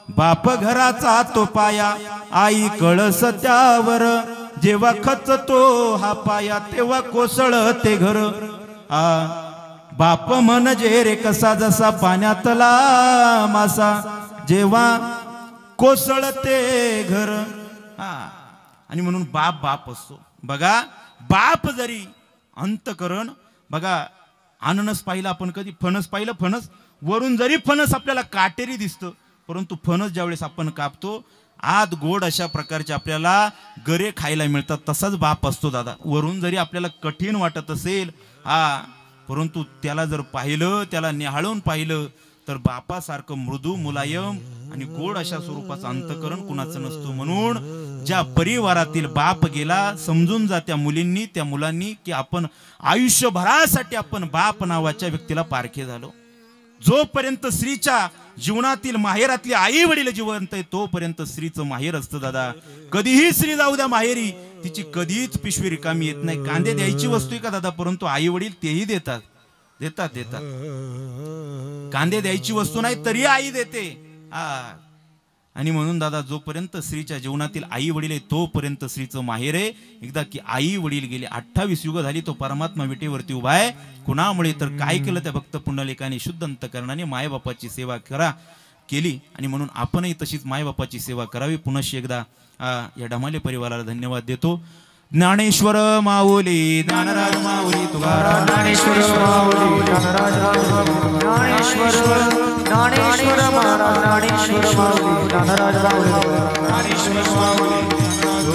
बाप घराचा तो पाया आई कळस त्यावर, जेव्हा खचतो हा पाया तेव्हा कोसळते घर. बाप म्हणजे रे कसा जसा पाण्यातला मासा, जेव्हा कोसळते घर. आणि म्हणून बाप बाप असतो. बघा बाप जरी अंतकरण बघा, अननस पाहिलं आपण कधी, फणस पाहिलं, फणस वरून जरी फणस आपल्याला काटेरी दिसतं, परंतु फणस ज्यावेळेस आपण कापतो आत गोड अशा प्रकारचे आपल्याला गरे खायला मिळतात. तसाच बाप असतो दादा. वरून जरी आपल्याला कठीण वाटत असेल परंतु त्याला जर पाहिलं, त्याला निहाळून पाहिलं तर बापासारखं मृदू मुलायम आणि गोड अशा स्वरूपाचं अंतकरण कुणाचं नसतं. म्हणून ज्या परिवारातील बाप गेला, समजून जा त्या मुलींनी त्या मुलांनी की आपण आयुष्यभरासाठी आपण बाप नावाच्या व्यक्तीला पारखे झालो. जोपर्यंत स्त्रीच्या जीवनातील माहेरातली आई वडील जिवंत आहे तोपर्यंत स्त्रीचं माहेर असतं दादा. कधीही स्त्री जाऊ द्या माहेरी, तिची कधीच पिशवी रिकामी येत नाही. कांदे द्यायची वस्तू आहे का दादा, परंतु आई वडील तेही देतात देतात देतात. कांदे द्यायची वस्तू नाही तरी आई देते. आणि म्हणून दादा जोपर्यंत स्त्रीच्या जीवनातील आई वडील आहे तोपर्यंत स्त्रीचं माहेर आहे. एकदा की आई वडील गेले, 28 युग झाली, तो परमात्मा विटेवरती उभा आहे. कुणामुळे तर काय केलं त्या भक्त पुंडलिकाने, शुद्ध अंतकरणाने मायबापाची सेवा करा. केली आणि म्हणून आपणही तशीच मायबापाची सेवा करावी. पुनश्च एकदा या ढमाले परिवाराला धन्यवाद देतो. ज्ञानेश्वर माऊली ज्ञानराज माऊली तुकाराम ज्ञानेश्वर माऊली ज्ञानराज ज्ञानेश्वर ज्ञानेश्वर महाराज ज्ञानेश्वर माऊली ज्ञानराज ज्ञानेश्वर माऊली तुकाराम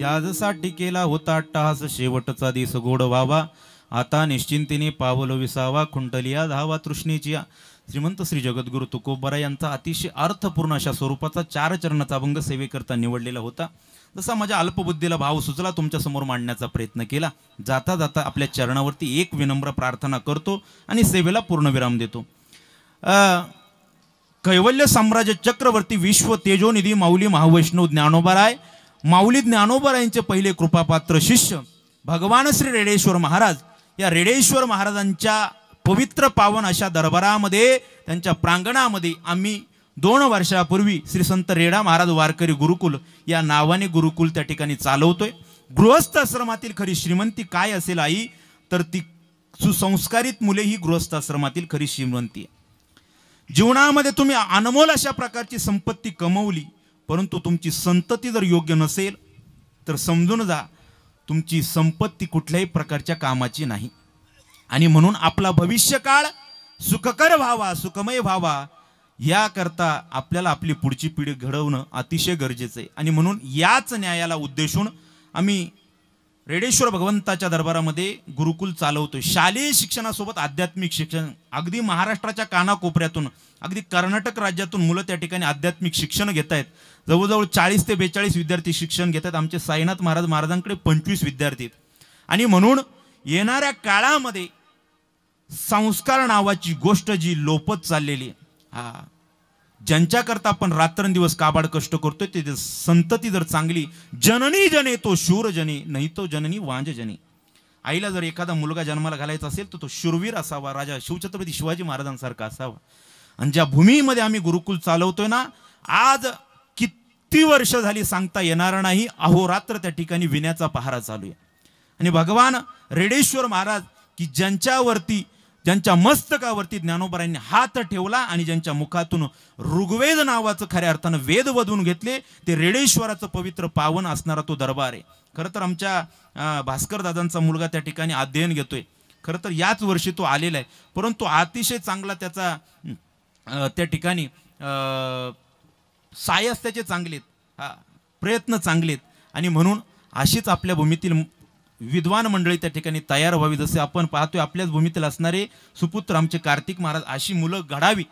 याजसाठी केला होता अट्टहास शेवटचा दिस गोड व्हावा. आता निश्चिंतीने पावलो विसावा खुंटलिया धावा तृष्णेची. श्रीमंत श्री जगद्गुरु तुकोबरा यांचा अतिशय अर्थपूर्ण अशा स्वरूपाचा 4 चरणाचा अभंग सेवेकरता निवडलेला होता. जसा माझ्या अल्पबुद्धीला भाव सुचला तुमच्या समोर मांडण्याचा प्रयत्न केला. जाता जाता आपल्या चरणावरती एक विनम्र प्रार्थना करतो आणि सेवेला पूर्णविराम देतो. कैवल्य साम्राज्य चक्रवर्ती विश्व तेजोनिधी माऊली महावैष्णव ज्ञानोबाराय माऊली ज्ञानोबारायांचे पहिले कृपापात्र शिष्य भगवान श्री रेडेश्वर महाराज या रेडेश्वर महाराजांच्या पवित्र पावन अशा दरबारामध्ये त्यांच्या प्रांगणामध्ये आम्ही 2 वर्षापूर्वी श्री संत रेडा महाराज वारकरी गुरुकुल या नावाने गुरुकुल त्या ठिकाणी चालवतोय. गृहस्थ आश्रमातील खरी श्रीमंती काय असेल आई, तर ती सुसंस्कारित मुले ही गृहस्थ आश्रमातील खरी श्रीमंती आहे. जीवनामध्ये तुम्ही अनमोल अशा प्रकारची संपत्ती कमवली, परंतु तुमची संतती जर योग्य नसेल तर समजून जा तुमची संपत्ती कुठल्याही प्रकारच्या कामाची नाही. आणि म्हणून आपला भविष्यकाळ सुखकर व्हावा, सुखमय व्हावा याकरता आपल्याला आपली पुढची पिढी घडवणं अतिशय गरजेचं आहे. आणि म्हणून याच न्यायाला उद्देशून आम्ही रेडेश्वर भगवंताच्या दरबारामध्ये गुरुकुल चालवतोय. शालेय शिक्षणासोबत आध्यात्मिक शिक्षण अगदी महाराष्ट्राच्या कानाकोपऱ्यातून अगदी कर्नाटक राज्यातून मुलं त्या ठिकाणी आध्यात्मिक शिक्षण घेत आहेत. जवळजवळ 40 ते 42 विद्यार्थी शिक्षण घेतात. आमचे साईनाथ महाराजांकडे 25 विद्यार्थी आहेत. आणि म्हणून येणाऱ्या काळामध्ये संस्कार नावाची गोष्ट जी लोपत चाललेली ज्यांच्याकरता आपण रात्रंदिवस काबाड कष्ट करतोय ते संतती जर चांगली जननी जने तो शूर जने नाही तो जननी वांज जने. आईला जर एखादा मुलगा जन्माला घालायचा असेल तर तो शूरवीर असावा, राजा शिवछत्रपती शिवाजी महाराजांसारखा असावा. आणि ज्या भूमीमध्ये आम्ही गुरुकुल चालवतोय ना, आज किती वर्ष झाली सांगता येणार नाही, अहोरात्र त्या ठिकाणी विण्याचा पहारा चालू आहे. आणि भगवान रेडेश्वर महाराज की ज्यांच्या मस्तकावरती ज्ञानोबारांनी हात ठेवला आणि ज्यांच्या मुखातून ऋग्वेद नावाचं खऱ्या अर्थानं वेद वधून घेतले, ते रेडेश्वराचं पवित्र पावन असणारा तो दरबार आहे. खरं तर आमच्या भास्कर दादांचा मुलगा त्या ठिकाणी अध्ययन घेतोय. खरं तर याच वर्षी तो आलेला आहे, परंतु अतिशय चांगला त्याचा त्या ठिकाणी सायस त्याचे चांगलेत, प्रयत्न चांगलेत. आणि म्हणून अशीच आपल्या भूमीतील विद्वान मंडळी त्या ठिकाणी तयार व्हावी. जसे आपण पाहतोय आपल्याच भूमीतील असणारे सुपुत्र आमचे कार्तिक महाराज, अशी मुलं घडावी.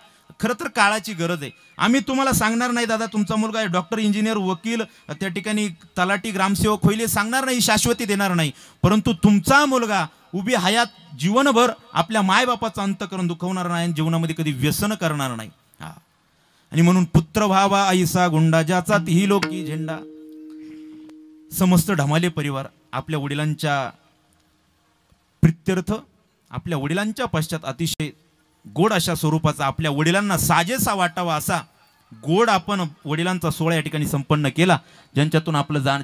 खरं तर काळाची गरज आहे. आम्ही तुम्हाला सांगणार नाही दादा तुमचा मुलगा डॉक्टर, इंजिनियर, वकील, त्या ठिकाणी तलाठी, ग्रामसेवक होईल सांगणार नाही, शाश्वती देणार नाही. परंतु तुमचा मुलगा उभी हयात जीवनभर आपल्या मायबापाचं अंतकरण दुखवणार नाही, जीवनामध्ये कधी व्यसन करणार नाही. आणि म्हणून पुत्र व्हावा ऐसा गुंडा ज्याचा तीही लोकी झेंडा. समस्त ढमाले परिवार आपल्या वडिलांच्या प्रित्यर्थ, आपल्या वडिलांच्या पश्चात अतिशय गोड अशा स्वरूपाचा, आपल्या वडिलांना साजेसा वाटावा असा गोड आपण वडिलांचा सोहळा या ठिकाणी संपन्न केला. ज्यांच्यातून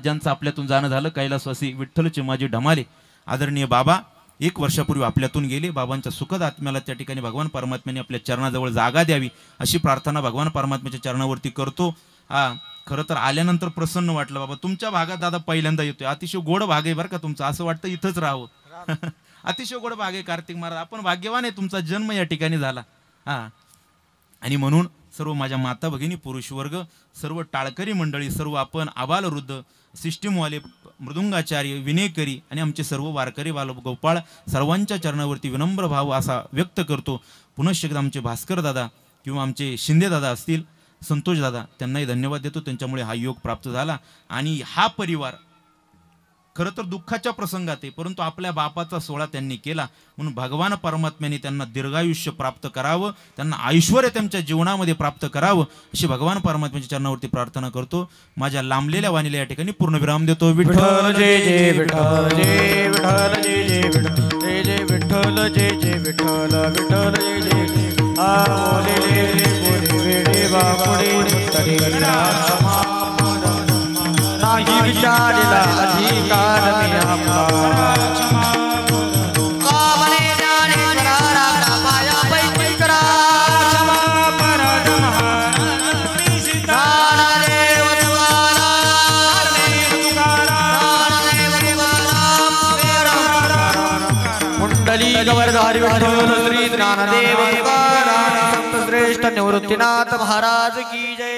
ज्यांचं आपल्यातून जाणं झालं, कैलासवासी विठ्ठलचे माझे ढमाले आदरणीय बाबा 1 वर्षापूर्वी आपल्यातून गेले. बाबांच्या सुखद आत्म्याला त्या ठिकाणी भगवान परमात्म्याने आपल्या चरणाजवळ जागा द्यावी अशी प्रार्थना भगवान परमात्म्याच्या चरणावरती करतो. खरं तर आल्यानंतर प्रसन्न वाटलं. बाबा तुमच्या भागात दादा पहिल्यांदा येतोय, अतिशय गोड भाग आहे बरं का तुमचा, असं वाटतं इथंच राहावं. अतिशय गोड भाग आहे कार्तिक महाराज, आपण भाग्यवान आहे, तुमचा जन्म या ठिकाणी झाला. आणि म्हणून सर्व माझ्या माता भगिनी, पुरुष वर्ग, सर्व टाळकरी मंडळी, सर्व आपण आबालवृद्ध, सिस्टीमवाले, मृदुंगाचार्य, विनेकरी आणि आमचे सर्व वारकरी गोपाळ सर्वांच्या चरणावरती विनम्र भाव असा व्यक्त करतो. पुनश्च एकदा आमचे भास्कर दादा किंवा आमचे शिंदे दादा असतील, संतोष दादा, त्यांनाही धन्यवाद देतो. त्यांच्यामुळे हा योग प्राप्त झाला. आणि हा परिवार खरं तर दुःखाच्या प्रसंगात आहे, परंतु आपल्या बापाचा सोहळा त्यांनी केला म्हणून भगवान परमात्म्याने त्यांना दीर्घायुष्य प्राप्त करावं, त्यांना ऐश्वर्य त्यांच्या जीवनामध्ये प्राप्त करावं अशी भगवान परमात्म्याच्या चरणावरती प्रार्थना करतो. माझ्या लांबलेल्या वाणीला या ठिकाणी पूर्णविराम देतो. विठ्ठल जय जय विठ्ठल जय विठ्ठल जय जय विठ्ठल जय जय विठ्ठल जय जय विठ्ठल विठ्ठल जय जय बोले वेडे बापुडे तरी नाही विचारला अधिकार मी आपला कामने ज्ञाने करारा कामाया पैकी करा कुंडली गवर्धारी विठ्ठल श्री ज्ञानदेव तुकाराम संत श्रेष्ठ निवृत्तीनाथ महाराज की जय.